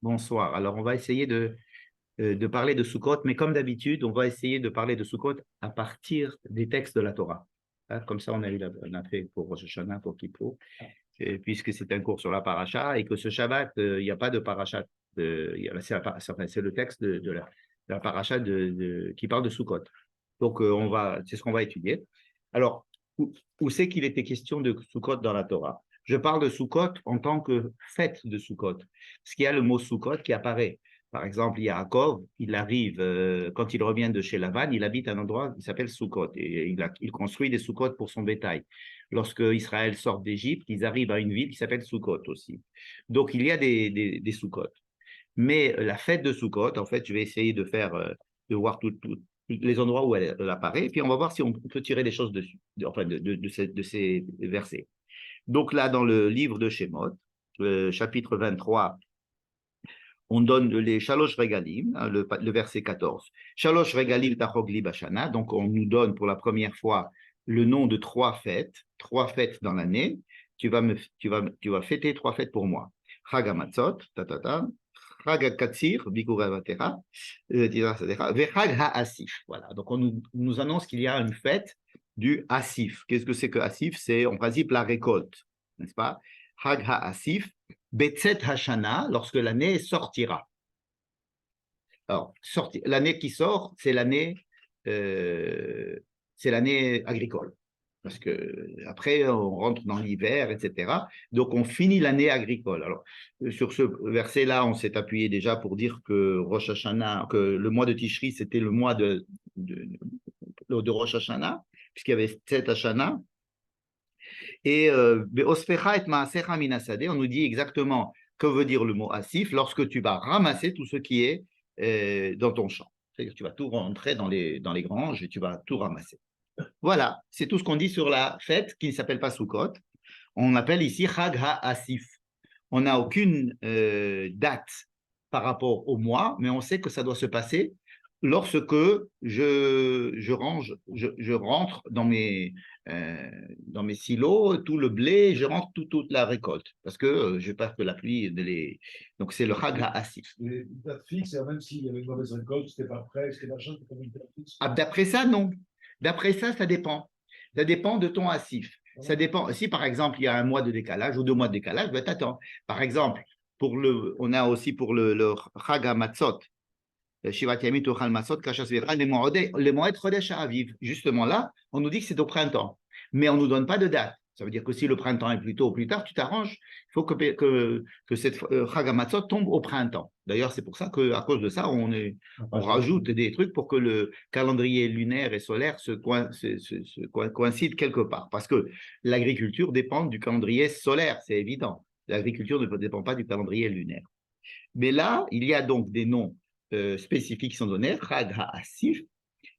Bonsoir. Alors, on va essayer de parler de Sukkot, mais comme d'habitude, on va essayer de parler de Sukkot à partir des textes de la Torah. Hein, comme ça, on a fait pour Rosh Hashanah, pour Kippour, puisque c'est un cours sur la paracha et que ce Shabbat, il n'y a pas de paracha. C'est le texte de la paracha qui parle de Sukkot. Donc, c'est ce qu'on va étudier. Alors, où c'est qu'il était question de Sukkot dans la Torah? Je parle de Sukkot en tant que fête de Sukkot, parce qu'il y a le mot Sukkot qui apparaît. Par exemple, Yaakov, il arrive, quand il revient de chez Lavan, il habite à un endroit qui s'appelle Sukkot, et il construit des Sukkot pour son bétail. Lorsque Israël sort d'Égypte, ils arrivent à une ville qui s'appelle Sukkot aussi. Donc, il y a des Sukkot. Mais la fête de Sukkot, en fait, je vais essayer de voir les endroits où elle apparaît, et puis on va voir si on peut tirer des choses dessus, de ces versets. Donc là, dans le livre de Shemot, chapitre 23, on donne les Shalosh Regalim, hein, le verset 14. Shalosh Regalim Tachogli Bashana, donc on nous donne pour la première fois le nom de trois fêtes dans l'année. Tu vas fêter trois fêtes pour moi. Chag HaMatzot, Chag HaKatsir, Bikurai Vatera, Vechag HaAsif. Voilà, donc on nous annonce qu'il y a une fête du Asif. Qu'est-ce que c'est que Asif? C'est en principe la récolte, n'est-ce pas? Chag HaAsif, Betzet Hashana, lorsque l'année sortira. Alors, l'année qui sort, c'est l'année agricole. Parce que après, on rentre dans l'hiver, etc. Donc, on finit l'année agricole. Alors, sur ce verset-là, on s'est appuyé déjà pour dire que Rosh Hashanah, que le mois de Tishri, c'était le mois de Rosh Hashanah, puisqu'il y avait Tzet Hashanah. Et on nous dit exactement que veut dire le mot asif lorsque tu vas ramasser tout ce qui est dans ton champ. C'est-à-dire que tu vas tout rentrer dans les granges et tu vas tout ramasser. Voilà, c'est tout ce qu'on dit sur la fête qui ne s'appelle pas Sukkot. On appelle ici Chag HaAsif. On n'a aucune date par rapport au mois, mais on sait que ça doit se passer lorsque je rentre dans mes silos, tout le blé, je rentre toute la récolte, parce que je peur que la pluie donc c'est le Chag HaAsif. Une date fixe, même s'il y avait une mauvaise récolte, c'était pas prêt, c'était machin, c'était comme une date fixe. D'après ça, non. D'après ça, ça dépend. Ça dépend de ton Asif. Ça dépend. Si par exemple il y a un mois de décalage ou 2 mois de décalage, ben t'attends. Par exemple, on a aussi pour le Chag HaMatzot, Shivat Yamim Tochal Matzot, Kashas Vera, les Moed Chodesh Aviv. Justement là, on nous dit que c'est au printemps, mais on ne nous donne pas de date. Ça veut dire que si le printemps est plus tôt ou plus tard, tu t'arranges. Il faut que cette Chag HaMatzot tombe au printemps. D'ailleurs, c'est pour ça qu'à cause de ça, on rajoute des trucs pour que le calendrier lunaire et solaire se coïncident quelque part. Parce que l'agriculture dépend du calendrier solaire, c'est évident. L'agriculture ne dépend pas du calendrier lunaire. Mais là, il y a donc des noms spécifiques qui sont donnés, Chag HaAsif,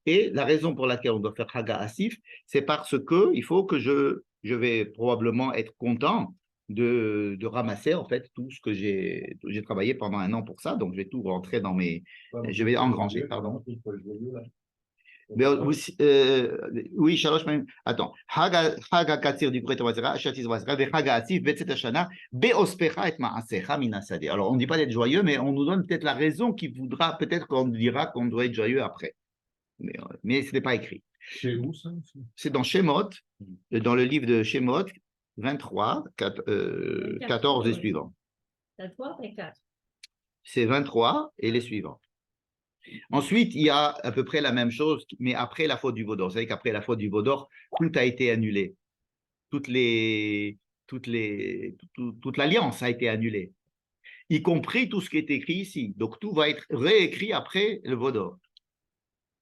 et la raison pour laquelle on doit faire Chag HaAsif, c'est parce que il faut que je vais probablement être content de ramasser en fait tout ce que j'ai travaillé pendant 1 an pour ça, donc je vais tout rentrer je vais engranger, pardon. Oui, Shalosh même. Attends. Chag HaKatzir du Pret Vazera, Shatis Vazera, Chag HaAsif, Betzet Hashana, Beospecha et Maasecha Minasade. Alors, on ne dit pas d'être joyeux, mais on nous donne peut-être la raison qui voudra, peut-être qu'on dira qu'on doit être joyeux après. Mais ce n'est pas écrit. C'est où ça? C'est dans Shemot, dans le livre de Shemot, 23, 14 et suivants. 23 et 4. C'est 23 et les suivants. Ensuite, il y a à peu près la même chose, mais après la faute du Vaudor. Vous savez qu'après la faute du Vaudor, tout a été annulé. Toute l'alliance a été annulée, y compris tout ce qui est écrit ici. Donc, tout va être réécrit après le Vaudor.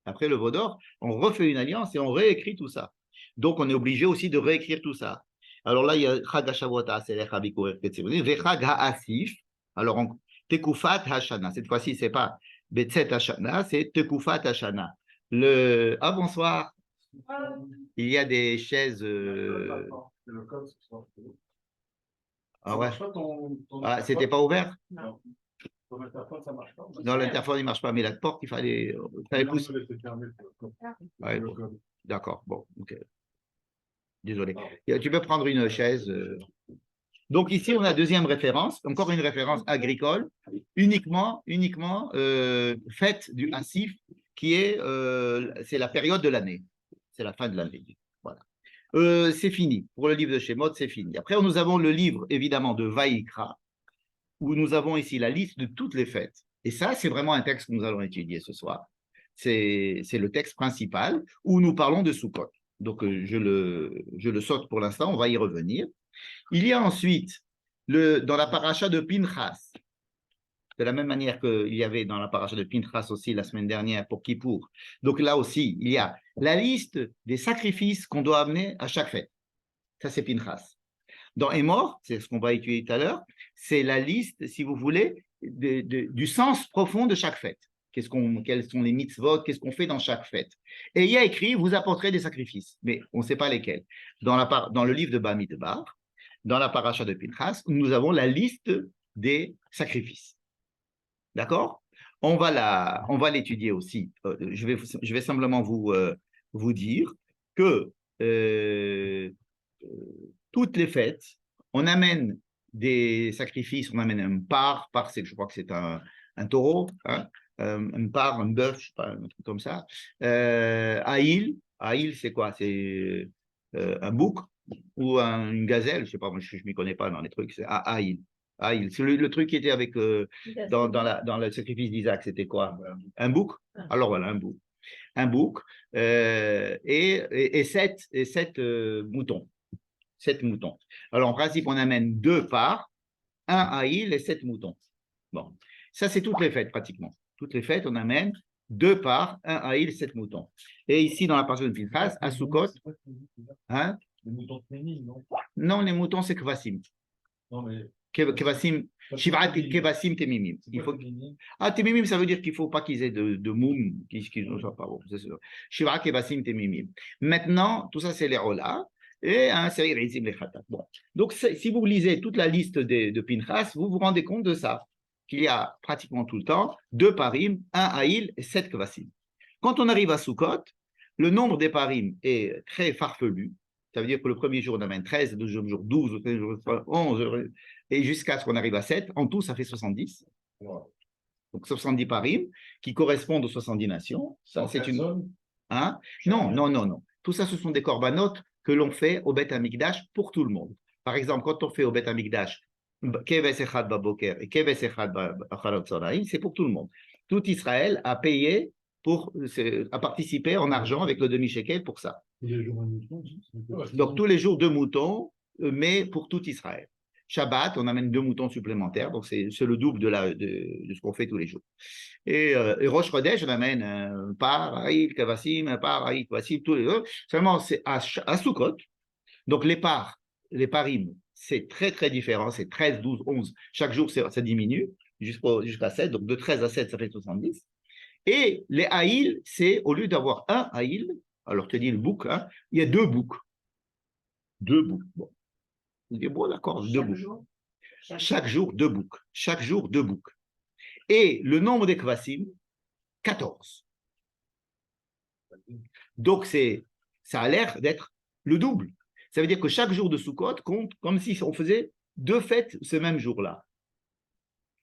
Après le Vaudor, on refait une alliance et on réécrit tout ça. Donc, on est obligé aussi de réécrire tout ça. Alors là, il y a Chag HaShavuot HaAselech HaBikurim Ketzivrim, Vechag HaAsif. Alors, Tekufat Hashana. Cette fois-ci, c'est pas Betzet Hashana, c'est Tekufat Hashana. Bonsoir. Il y a des chaises. Ah ouais. Ah, c'était pas ouvert? Non. Non, l'interphone, il ne marche pas, mais la porte, il fallait pousser. Ouais, bon. D'accord, bon, ok. Désolé. Tu peux prendre une chaise. Donc ici, on a deuxième référence, encore une référence agricole, uniquement faite du Asif, qui est, c'est la période de l'année. C'est la fin de l'année. Voilà. C'est fini. Pour le livre de Shemot, c'est fini. Après, nous avons le livre, évidemment, de Vaïkra, où nous avons ici la liste de toutes les fêtes. Et ça, c'est vraiment un texte que nous allons étudier ce soir. C'est le texte principal où nous parlons de Sukkot. Donc, je le saute pour l'instant, on va y revenir. Il y a ensuite, dans la paracha de Pinchas, de la même manière qu'il y avait dans la paracha de Pinchas aussi la semaine dernière pour Kippour. Donc là aussi, il y a la liste des sacrifices qu'on doit amener à chaque fête. Ça, c'est Pinchas. Dans Emor, c'est ce qu'on va étudier tout à l'heure, c'est la liste, si vous voulez, du sens profond de chaque fête. Quels sont les mitzvot, qu'est-ce qu'on fait dans chaque fête. Et il y a écrit, vous apporterez des sacrifices, mais on ne sait pas lesquels. Dans le livre de Bamidbar, dans la paracha de Pinchas, nous avons la liste des sacrifices. D'accord? On va l'étudier aussi. Je vais simplement vous dire que toutes les fêtes, on amène des sacrifices, on amène un je crois que c'est un taureau, hein, un parc, un bœuf, je sais pas, un truc comme ça. Aïl, c'est quoi? C'est un bouc ou une gazelle, je sais pas, moi je m'y connais pas dans les trucs, c'est Aïl. C'est le truc qui était avec dans le sacrifice d'Isaac, c'était quoi? Un bouc? Alors voilà, un bouc et sept moutons. 7 moutons. Alors, en principe, on amène 2 parts, un haïl et 7 moutons. Bon, ça, c'est toutes les fêtes, pratiquement. Toutes les fêtes, on amène 2 parts, un haïl, 7 moutons. Et ici, dans la partie de Pinchas, à Sukkot, hein? Les moutons de Ténim, non? Non, les moutons, c'est Kvasim. Non, mais. Kvasim, Shivrat Kvasim Temimim. Temimim, ça veut dire qu'il ne faut pas qu'ils aient de moum, qu'ils ne soient pas bons, c'est sûr. Shivrat Kvasim Temimim. Maintenant, tout ça, c'est les rolas. Et un série Rizim les Khatat. Bon. Donc, si vous lisez toute la liste de Pinchas, vous vous rendez compte de ça, qu'il y a pratiquement tout le temps 2 parim, 1 haïl et 7 kvasim. Quand on arrive à Sukkot, le nombre des parim est très farfelu. Ça veut dire que le premier jour, on amène 13, le deuxième jour 12, le troisième jour 11, et jusqu'à ce qu'on arrive à 7. En tout, ça fait 70. Donc, 70 parim qui correspondent aux 70 nations. Ça, c'est une. Hein? Non. Tout ça, ce sont des corbanotes que l'on fait au Beth Amikdash pour tout le monde. Par exemple, quand on fait au Beth Amikdash Keves Echad Baboker et Keves Echad Bacharot Tzorahim, c'est pour tout le monde. Tout Israël a payé a participé en argent avec le demi-shekel pour ça. Donc tous les jours 2 moutons, mais pour tout Israël. Shabbat, on amène 2 moutons supplémentaires, donc c'est le double de ce qu'on fait tous les jours. Et Rosh Chodesh, on amène un par, Haït, Kavassim, un par, Haït, Kavassim, tous les deux. Seulement, c'est à Sukkot. Donc, les parim, c'est très, très différent. C'est 13, 12, 11. Chaque jour, ça diminue jusqu'à 7. Donc, de 13 à 7, ça fait 70. Et les haïl, c'est au lieu d'avoir un haïl, alors tu dis le bouc, hein, il y a 2 boucs. 2 boucs. Bon. Bon, d'accord, 2 boucs. Chaque jour, 2 boucs. Chaque jour, 2 boucs. Et le nombre des kvasim, 14. Donc, ça a l'air d'être le double. Ça veut dire que chaque jour de Sukkot compte comme si on faisait 2 fêtes ce même jour-là.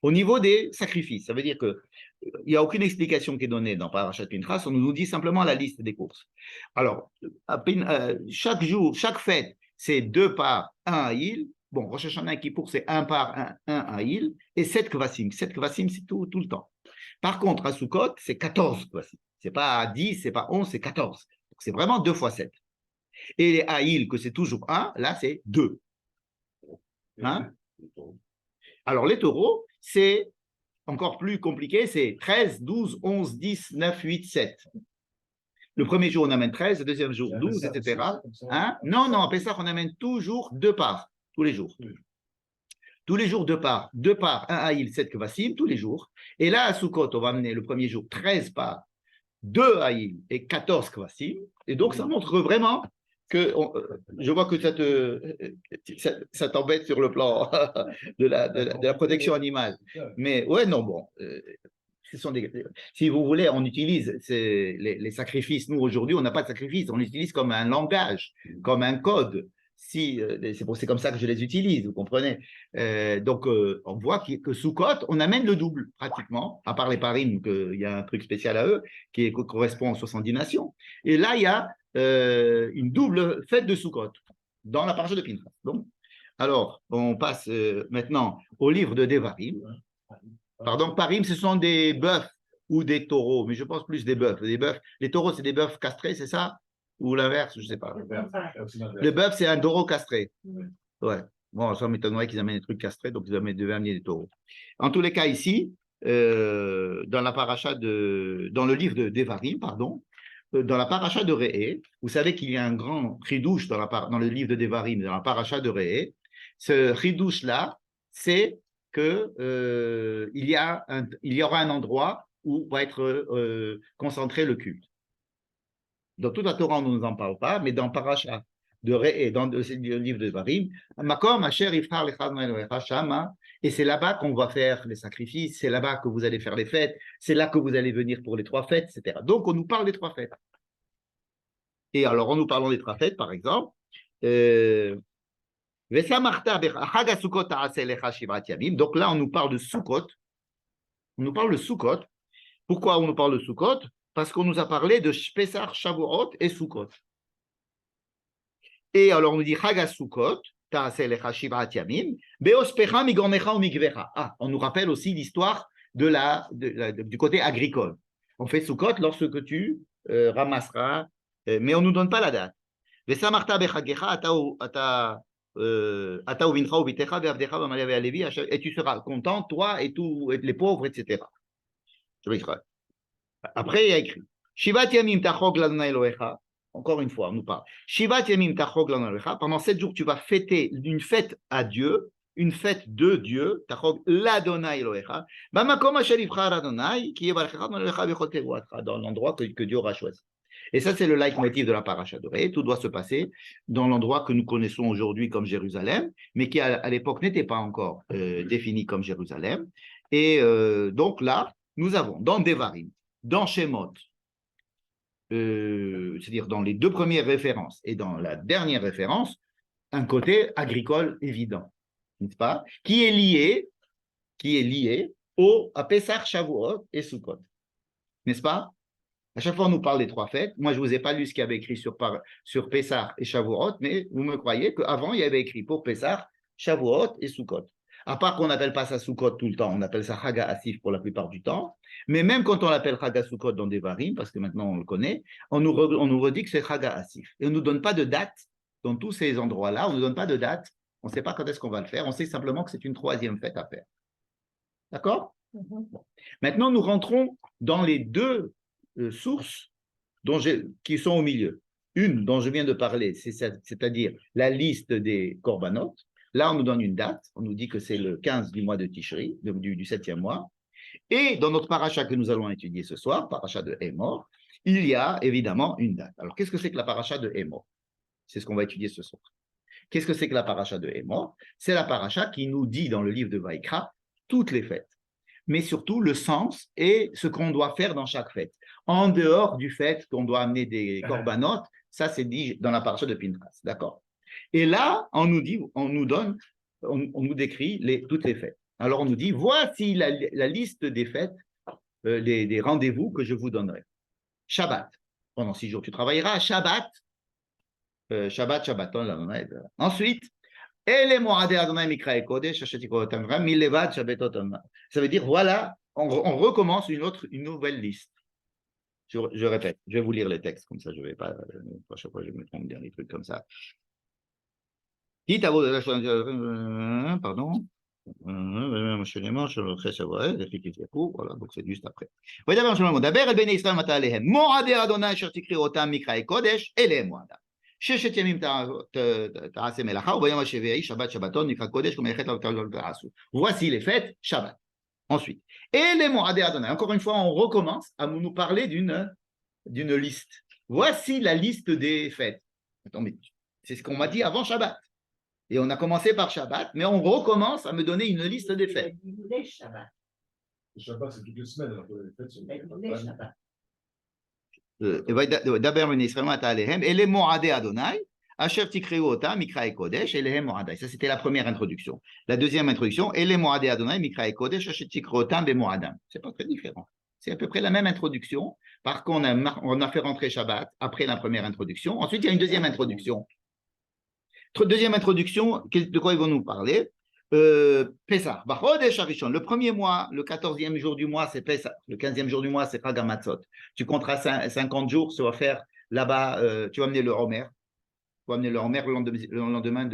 Au niveau des sacrifices, ça veut dire qu'il n'y a aucune explication qui est donnée dans Parashat Pinchas, on nous dit simplement la liste des courses. Alors, chaque jour, chaque fête, c'est 2 parts, 1 haïl. Bon, Rosh Hashanah et Kippour, c'est 1 par 1 haïl, et 7 kvasim. 7 kvasim, c'est tout le temps. Par contre, à Sukkot, c'est 14 kvasim. C'est pas 10, c'est pas 11, c'est 14. Donc, c'est vraiment 2 fois 7. Et les haïl, que c'est toujours 1, là, c'est 2. Hein? Alors, les taureaux, c'est encore plus compliqué, c'est 13, 12, 11, 10, 9, 8, 7. Le premier jour, on amène 13, le deuxième jour, 12, etc. Hein? Non, à Pessah, on amène toujours 2 parts, tous les jours. Tous les jours, 2 parts. 2 parts, 1 haïl, 7 kvasim, tous les jours. Et là, à Sukkot, on va amener le premier jour 13 parts, 2 haïl et 14 kvasim. Et donc, ça montre vraiment que je vois que ça t'embête sur le plan de la protection animale. Mais ouais, non, bon. Si vous voulez, on utilise les sacrifices. Nous, aujourd'hui, on n'a pas de sacrifice. On l'utilise comme un langage, comme un code. si, c'est comme ça que je les utilise, vous comprenez. Donc, on voit que Sukkot, on amène le double, pratiquement, à part les Parim, il y a un truc spécial à eux, qui correspond aux 70 nations. Et là, il y a une double fête de Sukkot, dans la paracha de Pinchas. Donc, alors, on passe maintenant au livre de Devarim. Pardon, Parim, ce sont des bœufs ou des taureaux, mais je pense plus des bœufs. Les taureaux, c'est des bœufs castrés, c'est ça? Ou l'inverse, je ne sais pas. Le bœuf, c'est un taureau castré. Ouais. Bon, ça m'étonnerait qu'ils amènent des trucs castrés, donc ils devaient amener des taureaux. En tous les cas, ici, dans le livre de Devarim, pardon, dans la paracha de Re'é, vous savez qu'il y a un grand chidouche dans le livre de Devarim, dans la paracha de Re'é. Ce chidouche-là, c'est que il y aura un endroit où va être concentré le culte. Dans toute la Torah, on ne nous en parle pas, mais dans paracha de Re'é, dans le livre de Devarim, Makom Asher Yifchar Lecha Elohecha Shama, et c'est là-bas qu'on va faire les sacrifices, c'est là-bas que vous allez faire les fêtes, c'est là que vous allez venir pour les 3 fêtes, etc. Donc, on nous parle des 3 fêtes. Et alors, en nous parlant des 3 fêtes, par exemple, donc là, on nous parle de Sukkot. On nous parle de Sukkot. Pourquoi on nous parle de Sukkot? Parce qu'on nous a parlé de Pesach, Shavuot et Sukkot. Et alors, on nous dit Chaga Sukkot, on nous rappelle aussi l'histoire du côté agricole. On fait Sukkot lorsque tu ramasseras, mais on ne nous donne pas la date. Et tu seras content, toi et tous les pauvres, etc. Après, il y a écrit Shivat Yamim Tachog l'Adonai Elohecha. Encore une fois, on nous parle. Shivat Yamim Tachog l'Adonai Elohecha. Pendant 7 jours, tu vas fêter une fête à Dieu, une fête de Dieu, Tachog l'Adonai Elohecha. Bamakom Asher Yivchar Adonai, qui est dans l'endroit que Dieu aura choisi. Et ça, c'est le leitmotiv de la paracha de Re'é. Tout doit se passer dans l'endroit que nous connaissons aujourd'hui comme Jérusalem, mais qui à l'époque n'était pas encore défini comme Jérusalem. Et donc là, nous avons dans Devarim, dans Shemot, c'est-à-dire dans les 2 premières références et dans la dernière référence, un côté agricole évident, n'est-ce pas? Qui est lié à Pesach, Shavuot et Sukkot, n'est-ce pas? À chaque fois, on nous parle des 3 fêtes. Moi, je ne vous ai pas lu ce qu'il y avait écrit sur Pessah et Shavuot, mais vous me croyez qu'avant, il y avait écrit pour Pessah, Shavuot et Sukkot. À part qu'on n'appelle pas ça Sukkot tout le temps, on appelle ça Chaga Asif pour la plupart du temps. Mais même quand on l'appelle Chaga Sukkot dans Devarim, parce que maintenant on le connaît, on nous redit que c'est Chaga Asif. Et on ne nous donne pas de date dans tous ces endroits-là. On ne nous donne pas de date. On ne sait pas quand est-ce qu'on va le faire. On sait simplement que c'est une 3e fête à faire. D'accord? Bon. Maintenant, nous rentrons dans les 2 sources qui sont au milieu. Une dont je viens de parler, c'est-à-dire la liste des korbanot. Là, on nous donne une date. On nous dit que c'est le 15 du mois de Tishri, du 7e mois. Et dans notre paracha que nous allons étudier ce soir, paracha de Hémor, il y a évidemment une date. Alors, qu'est-ce que c'est que la paracha de Hémor? C'est ce qu'on va étudier ce soir. Qu'est-ce que c'est que la paracha de Hémor? C'est la paracha qui nous dit dans le livre de Vaïkra toutes les fêtes, mais surtout le sens et ce qu'on doit faire dans chaque fête. En dehors du fait qu'on doit amener des korbanot, ça c'est dit dans la paracha de Pinchas, d'accord? Et là, on nous décrit toutes les fêtes. Alors on nous dit, voici la liste des fêtes, des rendez-vous que je vous donnerai. Shabbat, pendant 6 jours tu travailleras. Shabbat. Ensuite, ça veut dire, voilà, on recommence une nouvelle liste. Je répète, je vais vous lire les textes, comme ça je ne vais pas, à chaque fois je vais me tromper dans des trucs comme ça. Pardon. Voilà, donc c'est juste après. Voici les fêtes, Shabbat. Ensuite, et les Moadé Adonai. Encore une fois, on recommence à nous parler d'une liste. Voici la liste des fêtes. Attends, c'est ce qu'on m'a dit avant Shabbat. Et on a commencé par Shabbat, mais on recommence à me donner une liste des fêtes. Le Shabbat, c'est toutes les semaines. Les fêtes sont et les Moadé Adonai, Asher tikreu otam mikrae kodesh elehem moadai. Ça, c'était la première introduction. La deuxième introduction, ele moadei Adonai mikrae kodesh asher tikreu otam be moadam. C'est pas très différent. C'est à peu près la même introduction. Par contre, on a fait rentrer Shabbat après la première introduction. Ensuite, il y a une deuxième introduction. Deuxième introduction, de quoi ils vont nous parler? Pessah. Le premier mois, le 14e jour du mois, c'est Pessah. Le 15e jour du mois, c'est Chag HaMatzot. Tu compteras 50 jours, ça va faire là-bas, tu vas amener le Homer. Tu vas amener le Homer le lendemain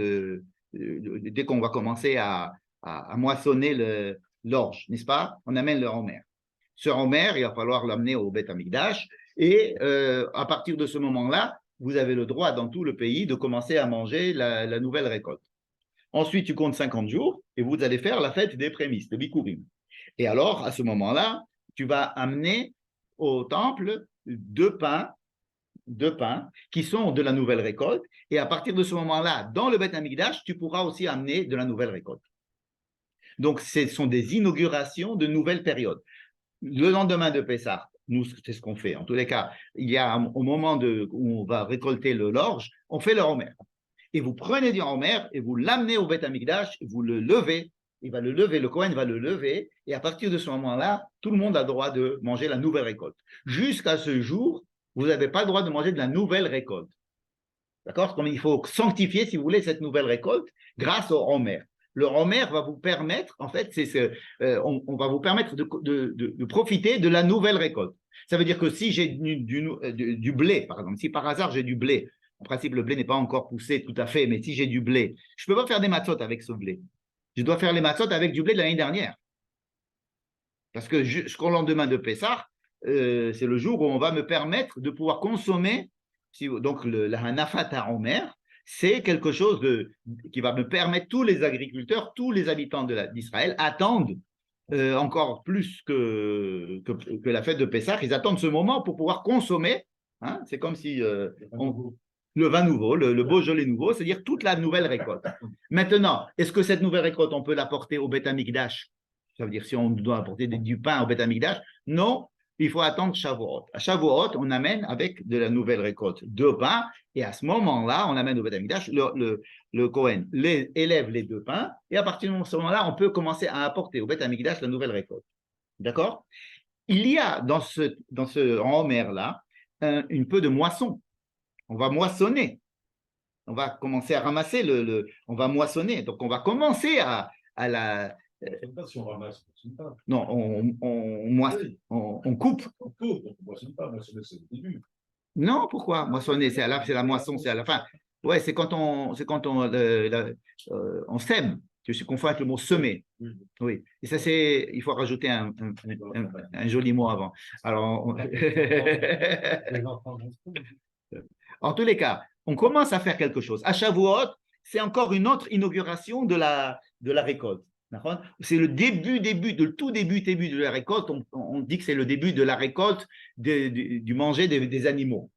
dès qu'on va commencer à moissonner l'orge, n'est-ce pas? On amène le Homer. Ce Homer, il va falloir l'amener au Beth Amikdash. Et à partir de ce moment-là, vous avez le droit dans tout le pays de commencer à manger la nouvelle récolte. Ensuite, tu comptes 50 jours et vous allez faire la fête des prémices, de Bikurim. Et alors, à ce moment-là, tu vas amener au temple deux pains qui sont de la nouvelle récolte. Et à partir de ce moment-là, dans le Beth Amikdash, tu pourras aussi amener de la nouvelle récolte. Donc, ce sont des inaugurations de nouvelles périodes. Le lendemain de Pessah, nous, c'est ce qu'on fait. En tous les cas, il y a au moment où on va récolter l'orge, on fait le Homer. Et vous prenez du Homer et vous l'amenez au Beth Amikdash, vous le levez, il va le lever, le Kohen va le lever, et à partir de ce moment-là, tout le monde a le droit de manger la nouvelle récolte. Jusqu'à ce jour, vous n'avez pas le droit de manger de la nouvelle récolte. D'accord? Comme il faut sanctifier, si vous voulez, cette nouvelle récolte grâce au Homer. Le Homer va vous permettre, en fait, on va vous permettre de profiter de la nouvelle récolte. Ça veut dire que si j'ai du blé, par exemple, si par hasard j'ai du blé, en principe, le blé n'est pas encore poussé tout à fait, mais si j'ai du blé, je ne peux pas faire des matzot avec ce blé. Je dois faire les matzot avec du blé de l'année dernière. Parce que jusqu'au lendemain de Pessah, c'est le jour où on va me permettre de pouvoir consommer. Donc, la hanafat Homer, c'est quelque chose qui va me permettre, tous les agriculteurs, tous les habitants d'Israël attendent encore plus que la fête de Pessah. Ils attendent ce moment pour pouvoir consommer. Hein, c'est comme si le vin nouveau, le Beaujolais nouveau, c'est-à-dire toute la nouvelle récolte. Maintenant, est-ce que cette nouvelle récolte, on peut l'apporter au Beth Amikdash? Ça veut dire si on doit apporter du pain au Beth Amikdash? Non, il faut attendre Shavuot. À Shavuot, on amène avec de la nouvelle récolte 2 pains, et à ce moment-là, on amène au Beth Amikdash, le Kohen élève les 2 pains, et à partir de ce moment-là, on peut commencer à apporter au Beth Amikdash la nouvelle récolte. D'accord? Il y a dans ce Homer-là un peu de moisson. On va moissonner. On va commencer à ramasser on va moissonner. Donc, on va commencer à la. Pas si on ramasse, on ne pas. Non, on coupe. On coupe, on ne moissonne pas, moissonner, c'est le début. Non, pourquoi? Moissonner, c'est la moisson, c'est à la fin. Ouais, c'est quand on sème. Je suis confondu avec le mot semer. Oui. Et ça, il faut rajouter un joli mot avant. Alors, en tous les cas, on commence à faire quelque chose. À Shavuot, c'est encore une autre inauguration de la récolte. C'est le tout début de la récolte. On dit que c'est le début de la récolte du manger des animaux.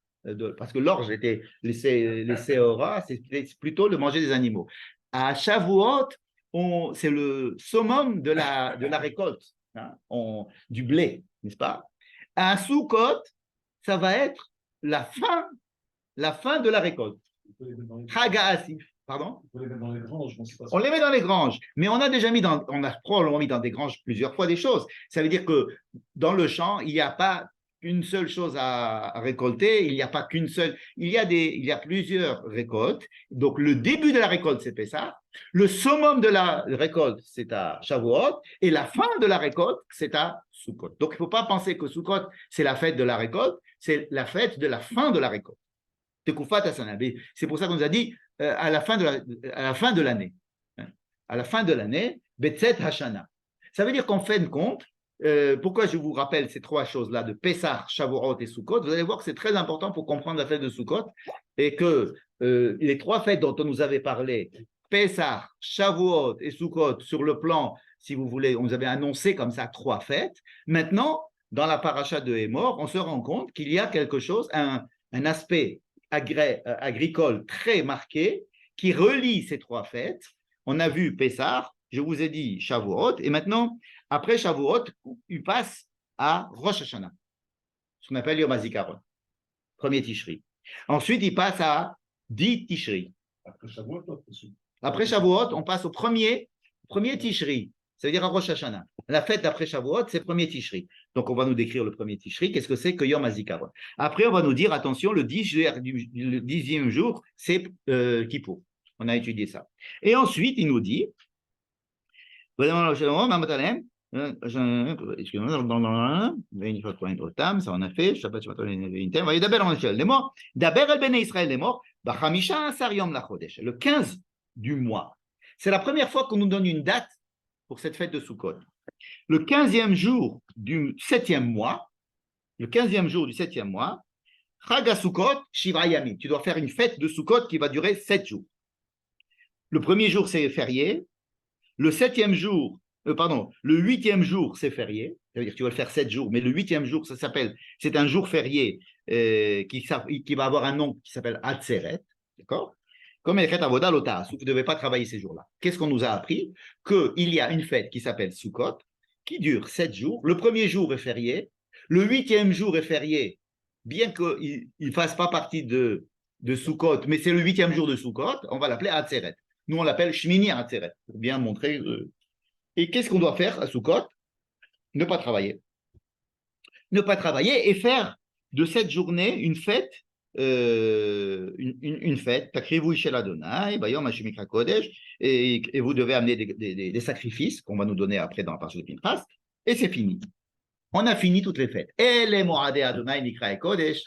Parce que l'orge était les séoras, c'est plutôt le manger des animaux. À Shavuot, c'est le summum de la récolte, hein, du blé, n'est-ce pas? À Sukkot, ça va être la fin de la récolte. Chaga Asif. Pardon? On les met dans les granges. On les met dans les granges, mais on a probablement mis dans des granges plusieurs fois des choses. Ça veut dire que dans le champ, il n'y a pas une seule chose à récolter, il n'y a pas qu'une seule, il y a plusieurs récoltes. Donc le début de la récolte, c'est Pessah, le summum de la récolte, c'est à Shavuot, et la fin de la récolte, c'est à Sukkot. Donc il ne faut pas penser que Sukkot, c'est la fête de la récolte, c'est la fête de la fin de la récolte. C'est pour ça qu'on nous a dit à la fin de l'année. À la fin de l'année, Betzet Hashana. Ça veut dire qu'en fin de compte, pourquoi je vous rappelle ces 3 choses-là de Pessah, Shavuot et Sukkot, vous allez voir que c'est très important pour comprendre la fête de Sukkot et que les 3 fêtes dont on nous avait parlé, Pessah, Shavuot et Sukkot, sur le plan, si vous voulez, on nous avait annoncé comme ça 3 fêtes. Maintenant, dans la paracha de Hémor, on se rend compte qu'il y a quelque chose, un aspect agricole très marqué qui relie ces 3 fêtes. On a vu Pessah, je vous ai dit Shavuot, et maintenant, après Shavuot, il passe à Rosh Hashanah, ce qu'on appelle Yom HaZikaron, premier Tishri. Ensuite, il passe à 10 Tishri. Après Shavuot, après Sukkot. Après Shavuot, on passe au premier Tishri. Ça veut dire à Rosh Hashanah. La fête d'après Shavuot, c'est premier Tishri. Donc, on va nous décrire le premier Tishri. Qu'est-ce que c'est que Yom HaZikaron? Après, on va nous dire, attention, le 10e jour, c'est Kippour. On a étudié ça. Et ensuite, il nous dit, ça on a fait. Le 15 du mois. C'est la première fois qu'on nous donne une date pour cette fête de Sukkot. Le 15e jour du 7e mois, Chag Sukkot Shivra Yamim. Tu dois faire une fête de Sukkot qui va durer 7 jours. Le premier jour, c'est férié. Le 7e jour, le 8e jour, c'est férié. Ça veut dire que tu vas le faire 7 jours, mais le 8e jour, c'est un jour férié qui va avoir un nom qui s'appelle Atzeret. D'accord? Comme Echet Avoda Lotas, vous ne devez pas travailler ces jours-là. Qu'est-ce qu'on nous a appris? Qu'il y a une fête qui s'appelle Sukkot, qui dure 7 jours. Le premier jour est férié. Le 8e jour est férié, bien qu'il ne fasse pas partie de Sukkot, mais c'est le 8e jour de Sukkot, on va l'appeler Atzeret. Nous, on l'appelle Shmini Atzeret, pour bien montrer. Et qu'est-ce qu'on doit faire à Sukkot? Ne pas travailler. Ne pas travailler et faire de cette journée une fête. Une fête, Takrivu Ishel Adonai, Bayom Hashemikra Kodesh, et vous devez amener des sacrifices qu'on va nous donner après dans la partie de Pinchas, et c'est fini. On a fini toutes les fêtes. Et les Moradé Adonai Mikra Kodesh,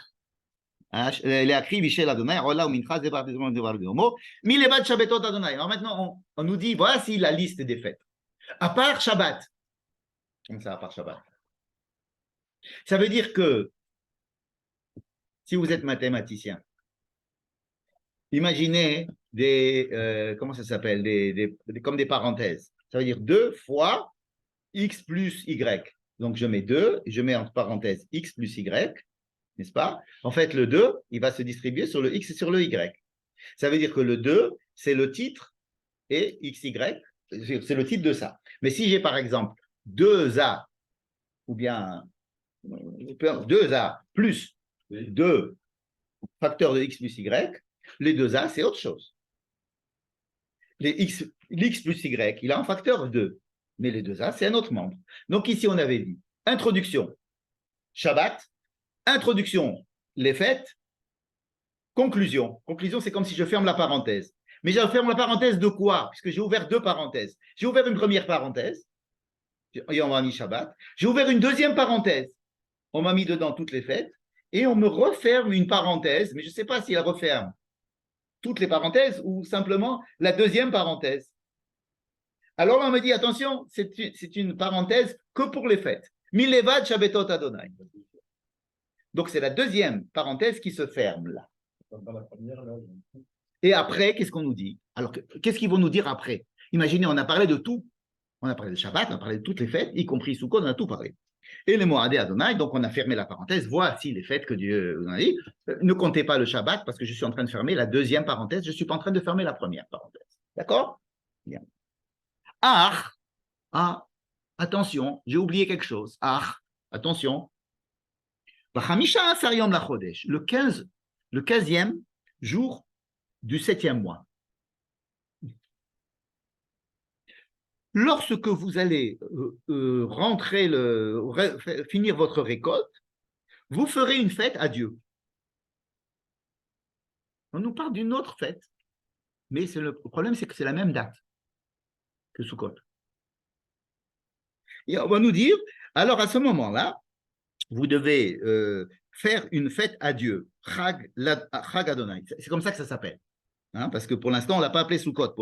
les Akriv Ishel Adonai, Rola ou Minchas, Devar Devar Devar Devar, Milevad Shabbatot Adonai. Alors maintenant, on nous dit, voici la liste des fêtes. À part Shabbat. Comme ça, à part Shabbat. Ça veut dire que si vous êtes mathématicien, imaginez comment ça s'appelle, comme des parenthèses. Ça veut dire 2 fois x plus y. Donc, je mets 2, je mets entre parenthèses x plus y, n'est-ce pas? En fait, le 2, il va se distribuer sur le x et sur le y. Ça veut dire que le 2, c'est le titre et xy, c'est le titre de ça. Mais si j'ai par exemple 2a, ou bien 2a plus 2 facteurs de x plus y, les 2a, c'est autre chose. L'x plus y, il a un facteur 2, mais les 2a, c'est un autre membre. Donc ici, on avait dit introduction, Shabbat, introduction, les fêtes, conclusion. Conclusion, c'est comme si je ferme la parenthèse. Mais je ferme la parenthèse de quoi? Puisque j'ai ouvert 2 parenthèses. J'ai ouvert une première parenthèse, et on m'a mis Shabbat. J'ai ouvert une deuxième parenthèse, on m'a mis dedans toutes les fêtes, et on me referme une parenthèse, mais je ne sais pas si elle referme toutes les parenthèses ou simplement la deuxième parenthèse. Alors on me dit, attention, c'est une parenthèse que pour les fêtes. Milevad Shabbatot Adonai. Donc c'est la deuxième parenthèse qui se ferme là. Et après, qu'est-ce qu'on nous dit? Alors, qu'est-ce qu'ils vont nous dire après? Imaginez, on a parlé de tout. On a parlé de Shabbat, on a parlé de toutes les fêtes, y compris Sukkot, on a tout parlé. Et les Moadé Adonai, donc on a fermé la parenthèse. Voici les fêtes que Dieu vous a dit. Ne comptez pas le Shabbat parce que je suis en train de fermer la deuxième parenthèse. Je ne suis pas en train de fermer la première parenthèse. D'accord? Bien. Attention, j'ai oublié quelque chose. Attention. Le 15e jour du 7e mois. Lorsque vous allez finir votre récolte, vous ferez une fête à Dieu. On nous parle d'une autre fête, mais le problème, c'est que c'est la même date que Sukkot. Et on va nous dire, alors à ce moment-là, vous devez faire une fête à Dieu, Chag Adonai. C'est comme ça que ça s'appelle. Hein, parce que pour l'instant, on ne l'a pas appelé Sukkot.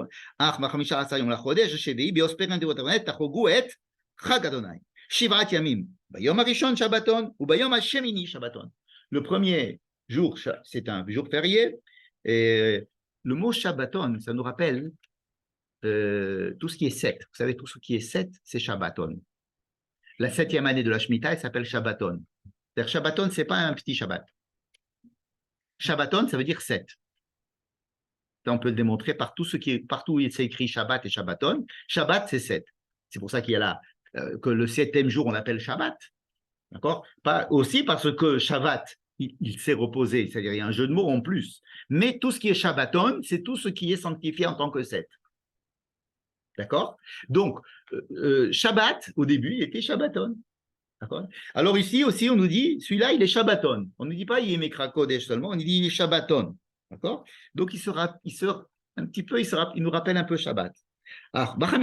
Le premier jour, c'est un jour férié. Et le mot Shabbaton, ça nous rappelle tout ce qui est 7. Vous savez, tout ce qui est 7, c'est Shabbaton. La 7e année de la Shemitah, elle s'appelle Shabbaton. C'est-à-dire, Shabbaton, ce n'est pas un petit Shabbat. Shabbaton, ça veut dire 7. On peut le démontrer partout où il s'est écrit Shabbat et Shabbaton. Shabbat, c'est 7. C'est pour ça qu'il y a là que le 7e jour, on l'appelle Shabbat. D'accord? Aussi parce que Shabbat, il s'est reposé, c'est-à-dire il y a un jeu de mots en plus. Mais tout ce qui est Shabbaton, c'est tout ce qui est sanctifié en tant que 7. D'accord? Donc, Shabbat, au début, il était Shabbaton. D'accord? Alors ici aussi, on nous dit, celui-là, il est Shabbaton. On ne dit pas il est Mekra Kodesh seulement, on dit il est Shabbaton. D'accord? Donc, un petit peu, il nous rappelle un peu Shabbat. Alors, Bayom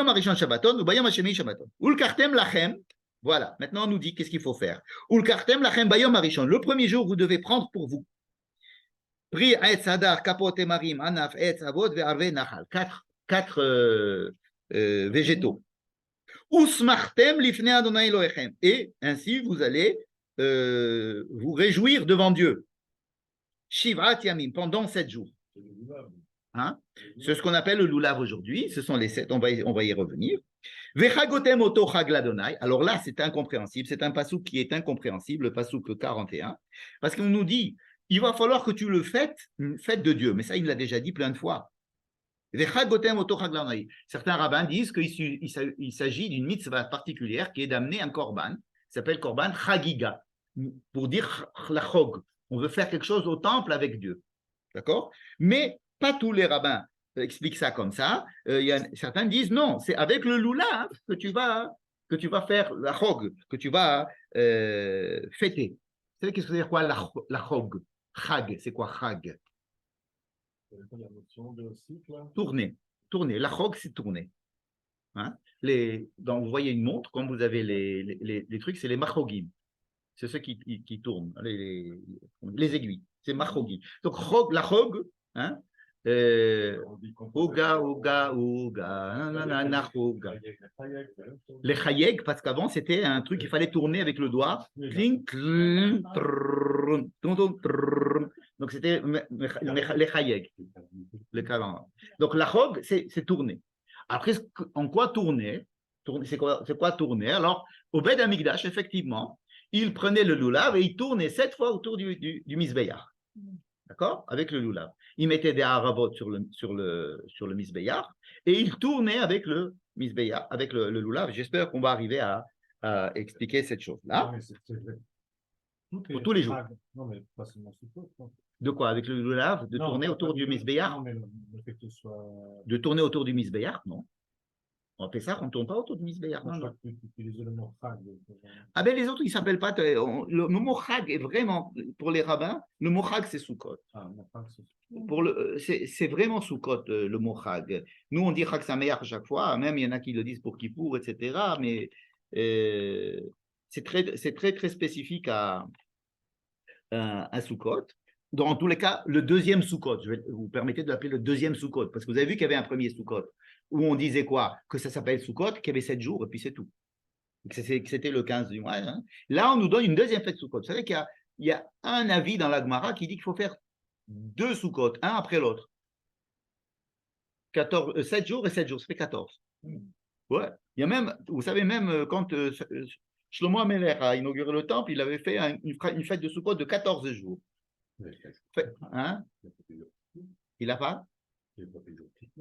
Arishon Shabbaton ou Bayom Hashemi Shabbaton. Ulkartem Lachem. Voilà, maintenant on nous dit qu'est-ce qu'il faut faire. Ulkartem Lachem Bayom Arishon. Le premier jour, vous devez prendre pour vous. Pri Aetz Hadar, Kapot Emarim, Anaf, Aetz Avod, Ve'arve Nahal. Quatre végétaux. Usmartem Lifnei Adonai Elohechem. Et ainsi, vous allez vous réjouir devant Dieu. Shivrat Yamim, pendant 7 jours. Hein? C'est ce qu'on appelle le loulav aujourd'hui. Ce sont les 7, on va y revenir. Vechagotem oto chag ladonai. Alors là, c'est incompréhensible. C'est un passouk qui est incompréhensible, le passouk 41. Parce qu'on nous dit, il va falloir que tu le fêtes, une fête de Dieu. Mais ça, il l'a déjà dit plein de fois. Vechagotem oto chag ladonai. Certains rabbins disent qu'il s'agit d'une mitzvah particulière qui est d'amener un korban, qui s'appelle korban chagiga, pour dire la chog. On veut faire quelque chose au temple avec Dieu. D'accord? Mais pas tous les rabbins expliquent ça comme ça. Certains disent non, c'est avec le lulav que tu vas faire la chog, que tu vas fêter. Vous savez qu'est-ce que c'est quoi la chog? Chag, c'est quoi chag? Tourner. La chog, c'est tourner. Hein? Vous voyez une montre, quand vous avez les trucs, c'est les machogim. C'est ceux qui tournent, les aiguilles. C'est machogim. Donc la chog, hein? Oga, les chayeg, parce qu'avant c'était un truc qu'il fallait tourner avec le doigt. Donc c'était les chayeg, le calendrier. Donc la chog, c'est tourner. Après, en quoi tourner? C'est quoi tourner? Alors, au Beth Amikdash, effectivement, il prenait le lulav et il tournait 7 fois autour du misbéyach. D'accord? Avec le lulav. Il mettait des haravot sur le misbéyach et il tournait avec le misbéyach, avec le lulav. J'espère qu'on va arriver à expliquer cette chose-là. Pour tous les jours. Non, mais pas seulement de quoi? Avec le lulav? De tourner autour du misbéyach? Non, mais le fait que ce soit... De tourner autour du misbéyach? Non. On fait ça, on ne tourne pas autour du misbéyach. Je crois que tu utilises le mot chag. Ah ben les autres, ils ne s'appellent pas. Le mot chag est vraiment, pour les rabbins, le mot chag c'est Sukkot. Ah, c'est vraiment Sukkot, le mot chag. Nous, on dit chag sameach à chaque fois, même il y en a qui le disent pour Kippour, etc. Mais c'est très, très spécifique à Sukkot. Dans tous les cas, le deuxième Sukkot, vous permettez de l'appeler le deuxième Sukkot, parce que vous avez vu qu'il y avait un premier Sukkot, où on disait quoi? Que ça s'appelle Sukkot, qu'il y avait 7 jours, et puis c'est tout. Que c'était le 15 du mois. Hein. Là, on nous donne une deuxième fête Sukkot. Vous savez qu'il y a un avis dans la Gemara qui dit qu'il faut faire 2 Sukkot, un après l'autre. 7 jours et 7 jours, ça fait 14. Ouais. Il y a même, vous savez, même quand Shlomo Ameler a inauguré le temple, il avait fait une fête de Sukkot de 14 jours. Hein? Il n'a pas?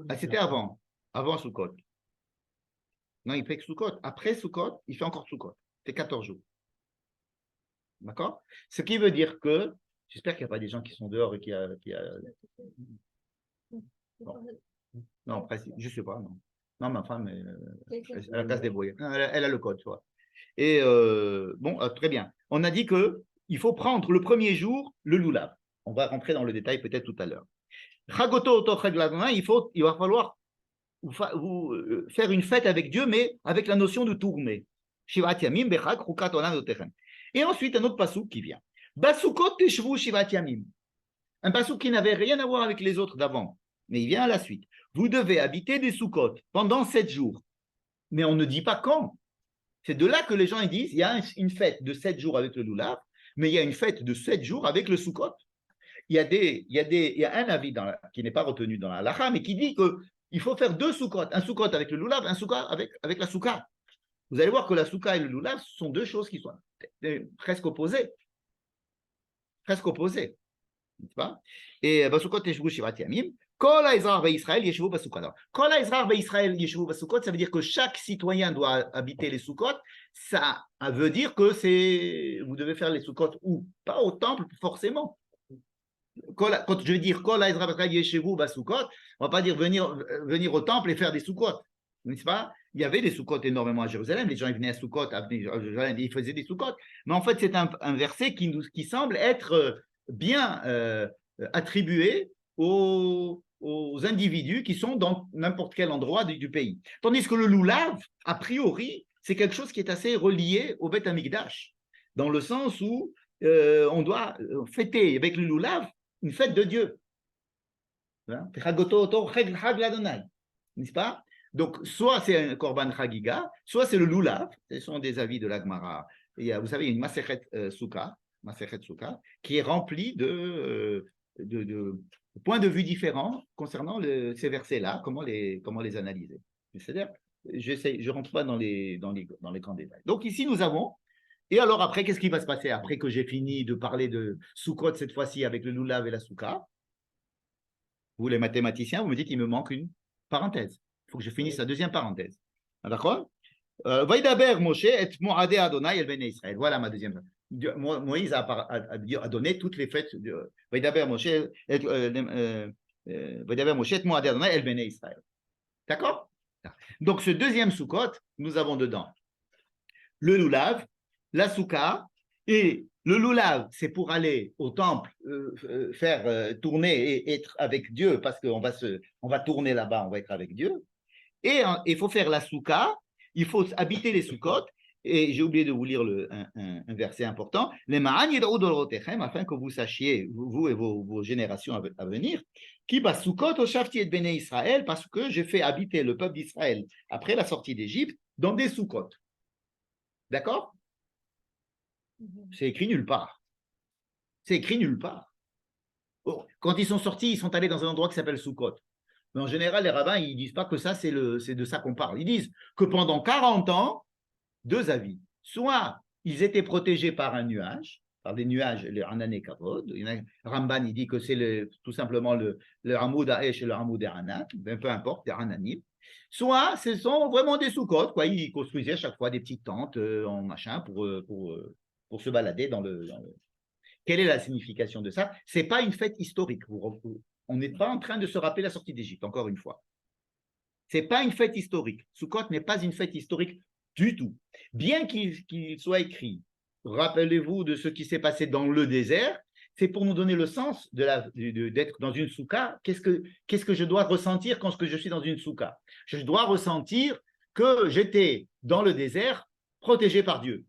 Ah, c'était avant Sukkot. Non, il fait que Sukkot. Après Sukkot, il fait encore Sukkot. C'est 14 jours. D'accord? Ce qui veut dire que, j'espère qu'il n'y a pas des gens qui sont dehors et qui a... Bon. Non, je ne sais pas, non. Non, ma femme, elle a casse des brouilles. Elle a le code, tu vois. Et très bien. On a dit qu'il faut prendre le premier jour le lulav. On va rentrer dans le détail peut-être tout à l'heure. Chagoto oto chag ladonai, il va falloir faire une fête avec Dieu, mais avec la notion de tourner. Shivat yamim bechag chukat olam yotechem. Et ensuite, un autre passouk qui vient. Basukot teshvu shivat yamim. Un passouk qui n'avait rien à voir avec les autres d'avant, mais il vient à la suite. Vous devez habiter des soukot pendant 7 jours. Mais on ne dit pas quand. C'est de là que les gens ils disent, il y a une fête de 7 jours avec le lulav, mais il y a une fête de 7 jours avec le soukot. Il y a un avis qui n'est pas retenu dans la halakha, mais qui dit qu'il faut faire 2 soukot, un soukot avec le lulav, un soukot avec la souka. Vous allez voir que la souka et le lulav sont 2 choses qui sont presque opposées. Presque opposées. N'est-ce pas? Et basukot teshvu shivat yamim, Kol ha'ezrach be'Israël yeshevu basukot. Alors, Kol ha'ezrach be'Israël yeshevu basukot, ça veut dire que chaque citoyen doit habiter les soukot. Ça veut dire que vous devez faire les soukot où? Pas au temple, forcément. Quand je veux dire Kol ha'ezrach be'Israël yeshevu basukot, on ne va pas dire venir au temple et faire des soukot. N'est-ce pas? Il y avait des soukot énormément à Jérusalem. Les gens ils venaient à Soukot, à Jérusalem, ils faisaient des soukot. Mais en fait, c'est un verset qui semble être bien attribué aux individus qui sont dans n'importe quel endroit du pays. Tandis que le loulav, a priori, c'est quelque chose qui est assez relié au Beth Amikdash, dans le sens où on doit fêter avec le loulav une fête de Dieu. N'est-ce pas? Donc, soit c'est un korban chagiga, soit c'est le loulav. Ce sont des avis de l'Agmara. Vous savez, il y a une Masechet Souka, qui est remplie de points de vue différents concernant ces versets-là, comment les analyser. C'est-à-dire, je ne rentre pas dans les grands détails. Donc ici, nous avons, et alors après, qu'est-ce qui va se passer après que j'ai fini de parler de Soukot cette fois-ci avec le loulav et la souka? Vous, les mathématiciens, vous me dites qu'il me manque une parenthèse. Il faut que je finisse la deuxième parenthèse. D'accord? Vaidaber Moshe et Moadé Adonai el Bene Israël. Voilà ma deuxième. Moïse a donné toutes les fêtes. Vaidaber Moshe et Moadé Adonai el Bene Israël. D'accord? Donc ce deuxième Sukkot, nous avons dedans le loulav, la souka, et le loulav, c'est pour aller au temple, faire tourner et être avec Dieu, parce qu'on va tourner là-bas, on va être avec Dieu. Et il faut faire la souka, il faut habiter les soukot, et j'ai oublié de vous lire un verset important, les ma'an yed'u dorotechem, afin que vous sachiez, vous et vos générations à venir, qui bas soukot oshafti et bnei Israël, parce que j'ai fait habiter le peuple d'Israël après la sortie d'Égypte dans des soukot. D'accord? C'est écrit nulle part. C'est écrit nulle part. Oh, quand ils sont sortis, ils sont allés dans un endroit qui s'appelle Soukot. Mais en général, les rabbins, ils ne disent pas que ça, c'est de ça qu'on parle. Ils disent que pendant 40 ans, deux avis. Soit ils étaient protégés par un nuage, par des nuages, le Hanan Kavod. Ramban, il dit que c'est tout simplement le Hamoud Haesh et le Hamoud Hanan, peu importe, des Hananim. Soit ce sont vraiment des soukot, quoi. Ils construisaient à chaque fois des petites tentes en machin pour se balader dans le. Quelle est la signification de ça? Ce n'est pas une fête historique. On n'est pas en train de se rappeler la sortie d'Égypte, encore une fois. Ce n'est pas une fête historique. Soukot n'est pas une fête historique du tout. Bien qu'il soit écrit, rappelez-vous de ce qui s'est passé dans le désert, c'est pour nous donner le sens d'être dans une souka. Qu'est-ce que je dois ressentir quand je suis dans une souka? Je dois ressentir que j'étais dans le désert, protégé par Dieu.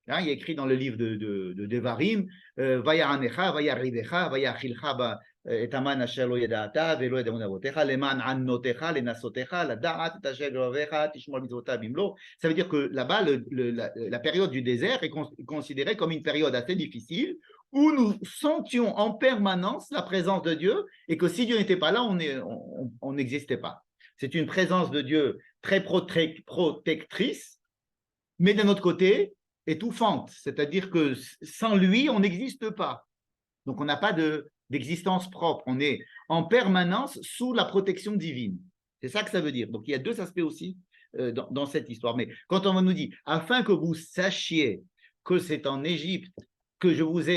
Hein, il y a écrit dans le livre de Devarim, Vaya Anecha, Vaya Rivecha, Vaya Achilcha, Etaman Asher lo yeda'ata, Velo edamun avotecha, Leman Annotecha, Lenasotecha, La Da'at, Tasher Grovecha, Tishmol Mitzvota Bimlo. Ça veut dire que là-bas, la période du désert est considérée comme une période assez difficile où nous sentions en permanence la présence de Dieu et que si Dieu n'était pas là, on n'existait pas. C'est une présence de Dieu très protectrice, mais d'un autre côté, étouffante, c'est-à-dire que sans lui, on n'existe pas. Donc, on n'a pas d'existence propre. On est en permanence sous la protection divine. C'est ça que ça veut dire. Donc, il y a deux aspects aussi dans cette histoire. Mais quand on nous dit, afin que vous sachiez que c'est en Égypte que je vous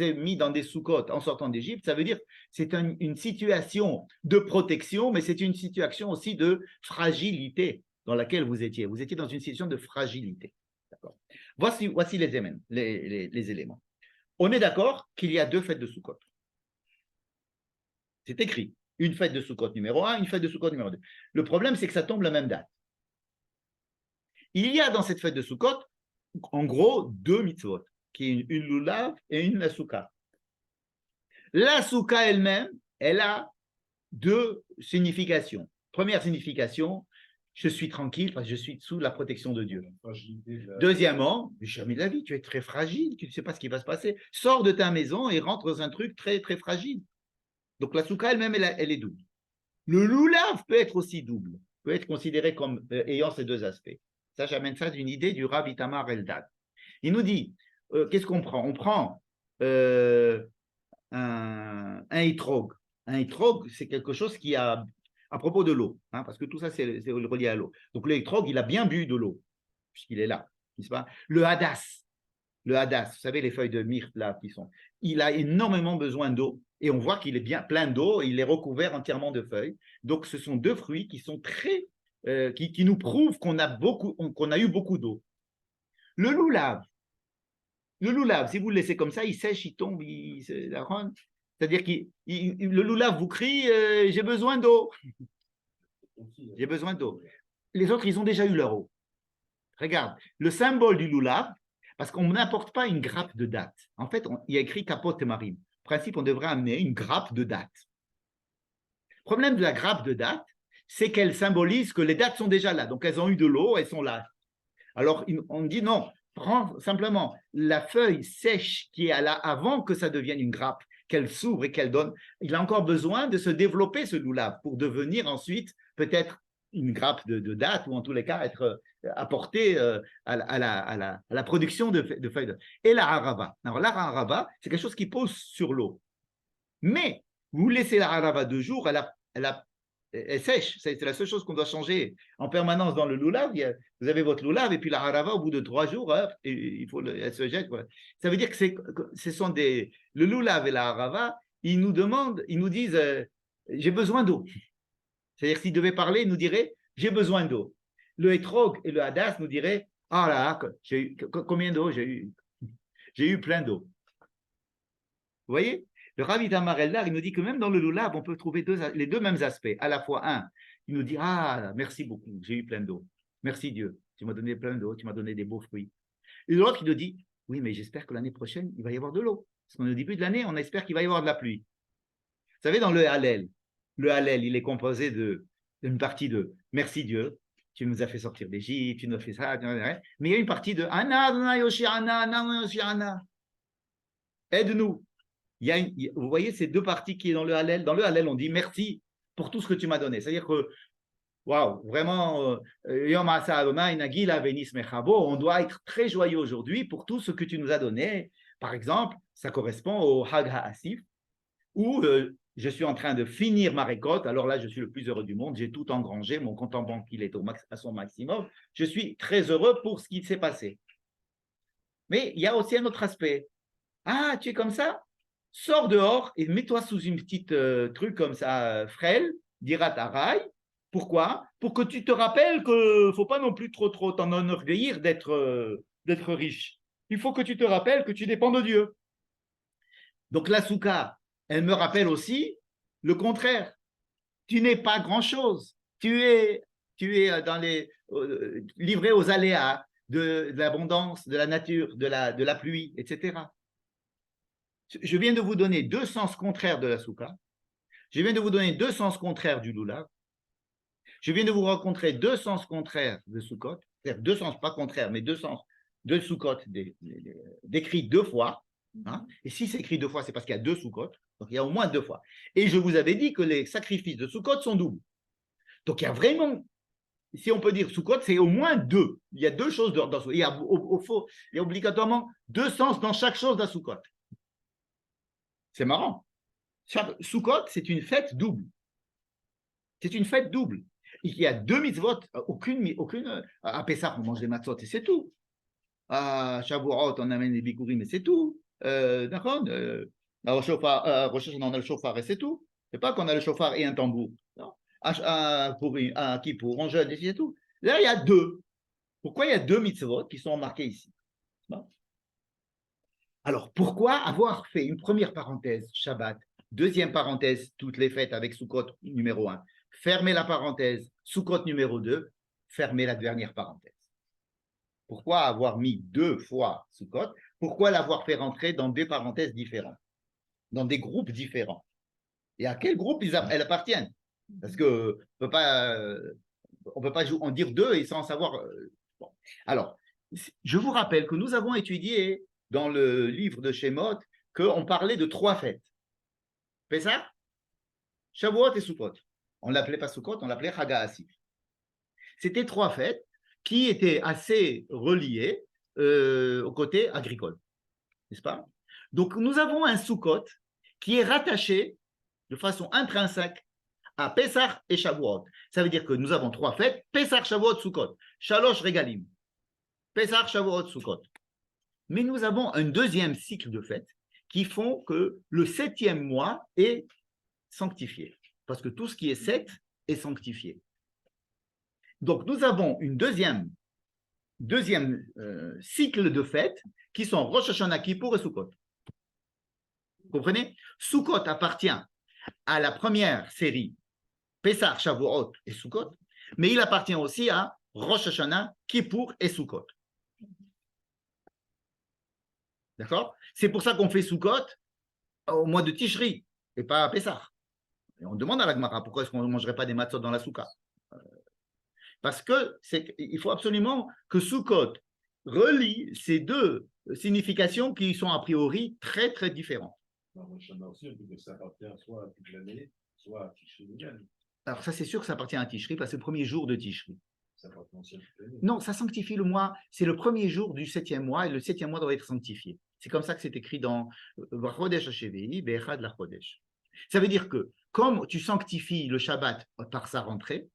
ai mis dans des soukot en sortant d'Égypte, ça veut dire que c'est une situation de protection, mais c'est une situation aussi de fragilité dans laquelle vous étiez. Vous étiez dans une situation de fragilité. Voici les éléments. On est d'accord qu'il y a deux fêtes de Soukot. C'est écrit. Une fête de Soukot numéro 1, une fête de Soukot numéro 2. Le problème, c'est que ça tombe la même date. Il y a dans cette fête de Soukot, en gros, deux mitzvot, qui est une lulav et une la souka. La souka elle-même, elle a deux significations. Première signification, je suis tranquille parce que je suis sous la protection de Dieu. Deuxièmement, jamais de la vie, tu es très fragile, tu ne sais pas ce qui va se passer. Sors de ta maison et rentre dans un truc très, très fragile. Donc la souka elle-même, elle est double. Le loulav peut être aussi double, peut être considéré comme ayant ces deux aspects. Ça, j'amène ça d'une idée du Rav Itamar Eldad. Il nous dit, qu'est-ce qu'on prend? On prend un étrog. Un étrog, c'est quelque chose qui a, à propos de l'eau, hein, parce que tout ça, c'est relié à l'eau. Donc, l'étrog, il a bien bu de l'eau, puisqu'il est là, n'est-ce pas? Le hadas, vous savez, les feuilles de myrte, là, il a énormément besoin d'eau, et on voit qu'il est bien plein d'eau, il est recouvert entièrement de feuilles. Donc, ce sont deux fruits qui sont très, qui nous prouvent qu'on a eu beaucoup d'eau. Le loulav, si vous le laissez comme ça, il sèche, il tombe, c'est-à-dire que le loulav vous crie j'ai besoin d'eau. J'ai besoin d'eau. Les autres, ils ont déjà eu leur eau. Regarde, le symbole du loulav, parce qu'on n'apporte pas une grappe de date. En fait, il y a écrit capote et marine. En principe, on devrait amener une grappe de date. Le problème de la grappe de date, c'est qu'elle symbolise que les dates sont déjà là. Donc, elles ont eu de l'eau, elles sont là. Alors, on dit non, prends simplement la feuille sèche qui est là avant que ça devienne une grappe, qu'elle s'ouvre et qu'elle donne. Il a encore besoin de se développer, ce loulav, pour devenir ensuite peut-être une grappe de date ou en tous les cas être apporté à la production de feuilles. Et la harava. Alors, la harava, c'est quelque chose qui pose sur l'eau. Mais vous laissez la harava 2 jours, elle sèche. C'est la seule chose qu'on doit changer en permanence dans le loulav. Vous avez votre loulav et puis la harava, au bout de 3 jours, elle se jette. Quoi. Ça veut dire que ce sont le loulav et la harava, ils nous disent j'ai besoin d'eau. C'est-à-dire s'ils devaient parler, ils nous diraient j'ai besoin d'eau. Le hétrog et le hadas nous diraient ah là, combien d'eau j'ai eu plein d'eau. Vous voyez? Le Rav Itamar Eldar, il nous dit que même dans le loulav, on peut trouver les deux mêmes aspects. À la fois, un, il nous dit ah, merci beaucoup, j'ai eu plein d'eau. Merci Dieu, tu m'as donné plein d'eau, tu m'as donné des beaux fruits. Et l'autre, il nous dit oui, mais j'espère que l'année prochaine, il va y avoir de l'eau. Parce qu'au début de l'année, on espère qu'il va y avoir de la pluie. Vous savez, dans le Hallel, il est composé d'une partie de merci Dieu, tu nous as fait sortir d'Égypte, tu nous as fait ça, mais il y a une partie de aide-nous. Vous voyez ces deux parties qui est dans le Hallel. Dans le Hallel, on dit merci pour tout ce que tu m'as donné. C'est-à-dire que, waouh, vraiment, on doit être très joyeux aujourd'hui pour tout ce que tu nous as donné. Par exemple, ça correspond au Hag HaAsif, où je suis en train de finir ma récolte. Alors là, je suis le plus heureux du monde. J'ai tout engrangé. Mon compte en banque, il est à son maximum. Je suis très heureux pour ce qui s'est passé. Mais il y a aussi un autre aspect. Ah, tu es comme ça? Sors dehors et mets-toi sous une petite truc comme ça, frêle, dirat araï. Pourquoi? Pour que tu te rappelles qu'il ne faut pas non plus trop t'en enorgueillir d'être riche. Il faut que tu te rappelles que tu dépends de Dieu. Donc la souka, elle me rappelle aussi le contraire. Tu n'es pas grand-chose. Tu es livré aux aléas de l'abondance, de la nature, de la pluie, etc. Je viens de vous donner 2 sens contraires de la souka. Je viens de vous donner 2 sens contraires du loulav. Je viens de vous rencontrer 2 sens contraires de Sukkot. C'est-à-dire 2 sens, pas contraires, mais 2 sens de Sukkot décrits 2 fois. Hein. Et si c'est écrit 2 fois, c'est parce qu'il y a 2 Sukkot. Donc il y a au moins 2 fois. Et je vous avais dit que les sacrifices de Sukkot sont doubles. Donc il y a vraiment, si on peut dire Sukkot, c'est au moins 2. Il y a 2 choses dans Sukkot. Il y a obligatoirement 2 sens dans chaque chose d'un Sukkot. C'est marrant. Sukkot, c'est une fête double. C'est une fête double. Il y a 2 mitzvot, aucune à Pessah, on mange des matzot et c'est tout. À Shavuot, on amène des bikurim et c'est tout. D'accord. À Rosh Hashanah, on a le shofar et c'est tout. C'est pas qu'on a le shofar et un tambour. Non. À Kippour, on jeûne et c'est tout. Là, il y a 2. Pourquoi il y a 2 mitzvot qui sont marqués ici? Bon. Alors, pourquoi avoir fait une première parenthèse, Shabbat, deuxième parenthèse, toutes les fêtes avec Sukkot numéro 1, fermer la parenthèse, Sukkot numéro 2, fermer la dernière parenthèse? Pourquoi avoir mis 2 fois Sukkot? Pourquoi l'avoir fait rentrer dans 2 parenthèses différentes, dans des groupes différents? Et à quel groupe elles appartiennent? Parce qu'on ne peut pas en dire 2 et sans savoir. Bon. Alors, je vous rappelle que nous avons étudié dans le livre de Shemot qu'on parlait de 3 fêtes. Pessah, Shavuot et Sukkot. On ne l'appelait pas Sukkot, on l'appelait Chag HaAsif. C'était 3 fêtes qui étaient assez reliées au côté agricole. N'est-ce pas? Donc, nous avons un Sukkot qui est rattaché de façon intrinsèque à Pessah et Shavuot. Ça veut dire que nous avons 3 fêtes, Pessah, Shavuot, Sukkot, Shalosh Regalim, Pessah, Shavuot, Sukkot. Mais nous avons un deuxième cycle de fêtes qui font que le 7e mois est sanctifié. Parce que tout ce qui est 7 est sanctifié. Donc, nous avons une deuxième cycle de fêtes qui sont Rosh Hashanah, Kippour et Sukkot. Vous comprenez? Sukkot appartient à la première série, Pessah, Shavuot et Sukkot, mais il appartient aussi à Rosh Hashanah, Kippour et Sukkot. D'accord? C'est pour ça qu'on fait Sukkot au mois de Tishri et pas à Pessah. Et on demande à la Gemara pourquoi est-ce qu'on ne mangerait pas des matzot dans la soukha. Parce qu'il faut absolument que Sukkot relie ces deux significations qui sont a priori très très différentes. Ça appartient soit à toute l'année, soit à Tishri lui-même. Alors ça c'est sûr que ça appartient à Tishri parce que c'est le premier jour de Tishri. Ça appartient aussi à toute l'année. Non, ça sanctifie le mois, c'est le premier jour du 7e mois et le 7e mois doit être sanctifié. C'est comme ça que c'est écrit dans Chodesh Hashevi, Be'echad la Chodesh. Ça veut dire que comme tu sanctifies le Shabbat par sa rentrée,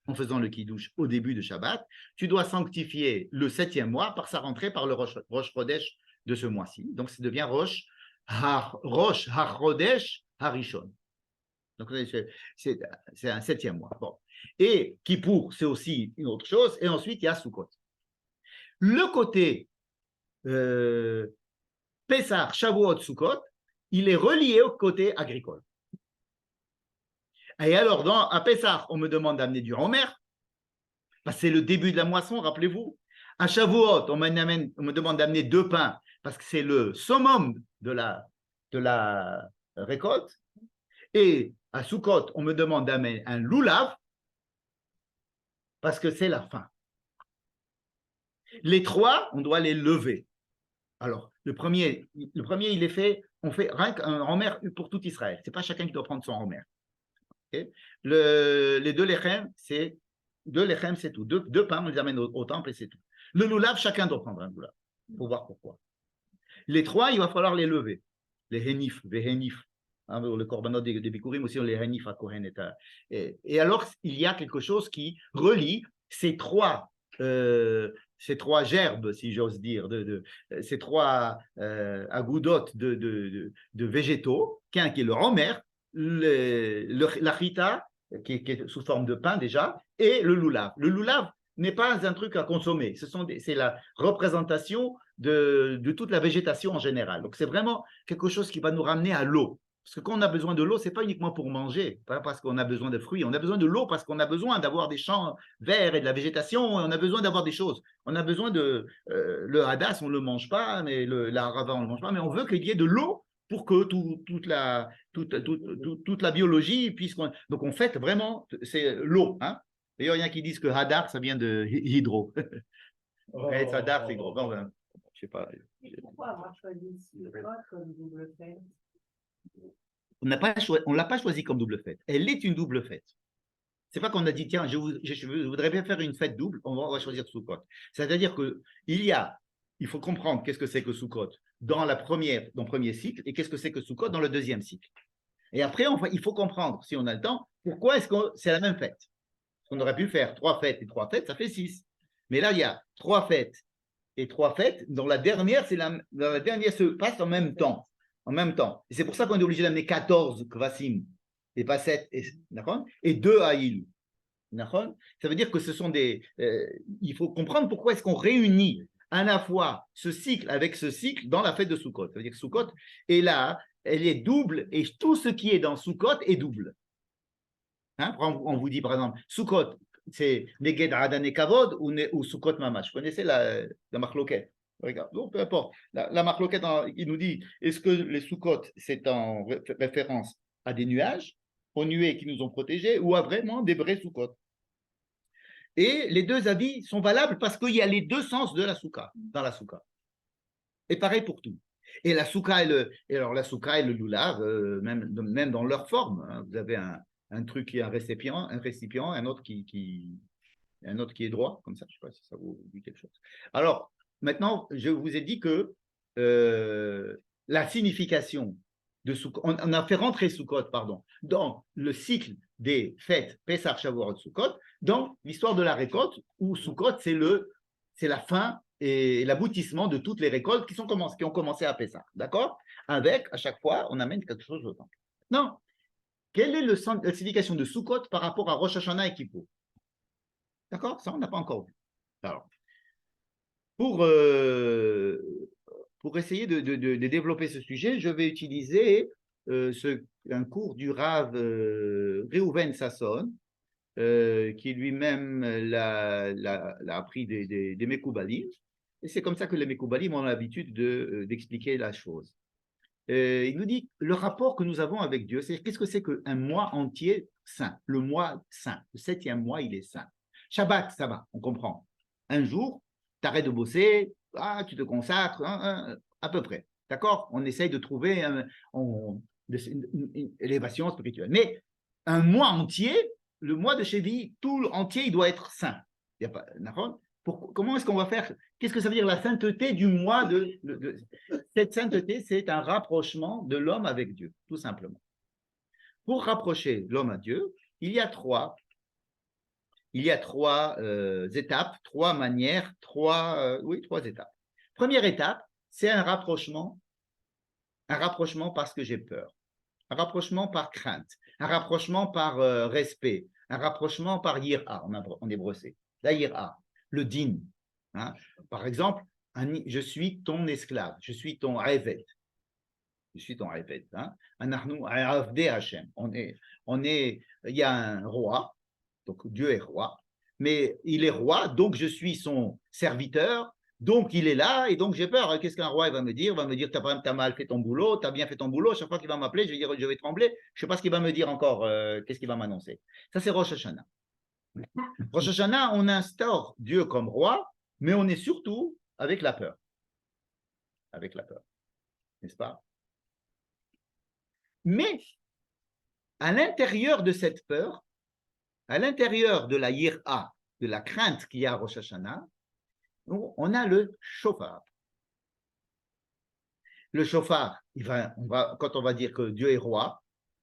en faisant le Kiddush au début de Shabbat, tu dois sanctifier le 7e mois par sa rentrée par le Rosh Chodesh de ce mois-ci. Donc ça devient Rosh HaChodesh HaRishon. Donc c'est un 7e mois. Bon. Et Kippour, c'est aussi une autre chose. Et ensuite, il y a Sukkot. Le côté Pessah, Shavuot, Sukkot, il est relié au côté agricole. Et alors, à Pessah, on me demande d'amener du Homer. C'est le début de la moisson, rappelez-vous. À Shavuot, on me demande d'amener 2 pains parce que c'est le summum de la récolte. Et à Sukkot, on me demande d'amener un loulav parce que c'est la fin. Les 3, on doit les lever. Alors, le premier, il est fait, on fait rien qu'un Homer pour tout Israël. Ce n'est pas chacun qui doit prendre son Homer. Okay. Les 2 lechem, c'est 2 lechem, c'est tout. 2 pains, on les amène au temple et c'est tout. Le loulav, chacun doit prendre un loulav. Il faut voir pourquoi. Les 3, il va falloir les lever. Les henif, les henif. Hein, le korbanot des Bikurim aussi, on les henif à Kohen. Et alors, il y a quelque chose qui relie ces 3 gerbes, si j'ose dire, ces 3 agoudotes de végétaux, qu'un qui est le Homer, la chita, qui est sous forme de pain déjà, et le loulav. Le loulav n'est pas un truc à consommer, c'est la représentation de toute la végétation en général. Donc c'est vraiment quelque chose qui va nous ramener à l'eau. Parce que quand on a besoin de l'eau, ce n'est pas uniquement pour manger, pas parce qu'on a besoin de fruits, on a besoin de l'eau parce qu'on a besoin d'avoir des champs verts et de la végétation, on a besoin d'avoir des choses. On a besoin le hadas, on ne le mange pas, mais la harava, on ne le mange pas, mais on veut qu'il y ait de l'eau pour que toute la biologie puisse... Donc on fête vraiment, c'est l'eau. Hein. D'ailleurs, il y en a qui disent que hadar, ça vient de hydro. Et hadar, c'est hydro. Non, ben, je sais pas. Pourquoi avoir choisi Sukkot comme double fête? On ne l'a pas choisi comme double fête. Elle est une double fête. C'est pas qu'on a dit, tiens, je voudrais bien faire une fête double, on va choisir Sukkot. C'est-à-dire il faut comprendre qu'est-ce que c'est que Sukkot dans le premier cycle et qu'est-ce que c'est que Sukkot dans le deuxième cycle. Et après, il faut comprendre, si on a le temps, pourquoi est-ce que c'est la même fête. On aurait pu faire 3 fêtes et 3 fêtes, ça fait 6. Mais là, il y a 3 fêtes et 3 fêtes, dont la dernière se passe en même temps. Et c'est pour ça qu'on est obligé d'amener 14 kvasim et pas 7, et 2 haïl. Ça veut dire que ce sont il faut comprendre pourquoi est-ce qu'on réunit à la fois ce cycle avec ce cycle dans la fête de Sukkot. Ça veut dire que Sukkot est là, elle est double, et tout ce qui est dans Sukkot est double. Hein, on vous dit par exemple, Sukkot, c'est Neged Adane Kavod ou Sukkot Mamash. Vous connaissez la marloquette? Regarde, donc, peu importe. La marloquette, il nous dit, est-ce que les Sukkot, c'est en référence à des nuages, aux nuées qui nous ont protégés, ou à vraiment des vrais Sukkot? Et les 2 avis sont valables parce qu'il y a les 2 sens de la soukha, dans la soukha. Et pareil pour tout. Et la soukha et le loulav, même dans leur forme, hein, vous avez un truc qui est un récipient, un autre qui est droit, comme ça, je ne sais pas si ça vous dit quelque chose. Alors, maintenant, je vous ai dit que la signification de Sukkot, on a fait rentrer Sukkot, pardon, dans le cycle des fêtes Pessah, Shavuot, Sukkot, dans l'histoire de la récolte, où Sukkot, c'est la fin et l'aboutissement de toutes les récoltes qui ont commencé à Pessah, d'accord? Avec, à chaque fois, on amène quelque chose au temple. Non. Quelle est la signification de Sukkot par rapport à Rosh Hashanah et Kippour? D'accord? Ça, on n'a pas encore vu. Alors, pour essayer de développer ce sujet, je vais utiliser un cours du Rav Reuven Sasson, qui lui-même l'a appris des Mekoubalim. Et c'est comme ça que les Mekoubalim ont l'habitude d'expliquer la chose. Il nous dit le rapport que nous avons avec Dieu, c'est qu'est-ce que c'est qu'un mois entier saint, le mois saint, le 7e mois, il est saint. Shabbat, ça va, on comprend. Un jour, tu arrêtes de bosser, tu te consacres, à peu près. D'accord? On essaye de trouver une élévation spirituelle. Mais un mois entier, le mois de Chevi, tout entier, il doit être saint. Il y a pas, comment est-ce qu'on va faire? Qu'est-ce que ça veut dire la sainteté du mois Cette sainteté, c'est un rapprochement de l'homme avec Dieu, tout simplement. Pour rapprocher l'homme à Dieu, il y a trois étapes, trois manières, trois étapes. Première étape, c'est un rapprochement parce que j'ai peur, un rapprochement par crainte, un rapprochement par respect, un rapprochement par yira, en hébreu c'est la yira, le din. Hein. Par exemple, je suis ton esclave, je suis ton Eved. Je suis ton Eved. Hein. Il y a un roi, donc Dieu est roi, mais il est roi, donc je suis son serviteur, donc il est là, et donc j'ai peur. Qu'est-ce qu'un roi il va me dire? Il va me dire, tu as mal fait ton boulot, tu as bien fait ton boulot. Chaque fois qu'il va m'appeler, je vais dire, je vais trembler. Je ne sais pas ce qu'il va me dire encore, qu'est-ce qu'il va m'annoncer. Ça, c'est Rosh Hashanah. Rosh Hashanah, on instaure Dieu comme roi, mais on est surtout avec la peur. Avec la peur, n'est-ce pas? Mais à l'intérieur de cette peur, à l'intérieur de la yira, de la crainte qu'il y a à Rosh Hashanah, on a le shofar. Le shofar, quand on va dire que Dieu est roi,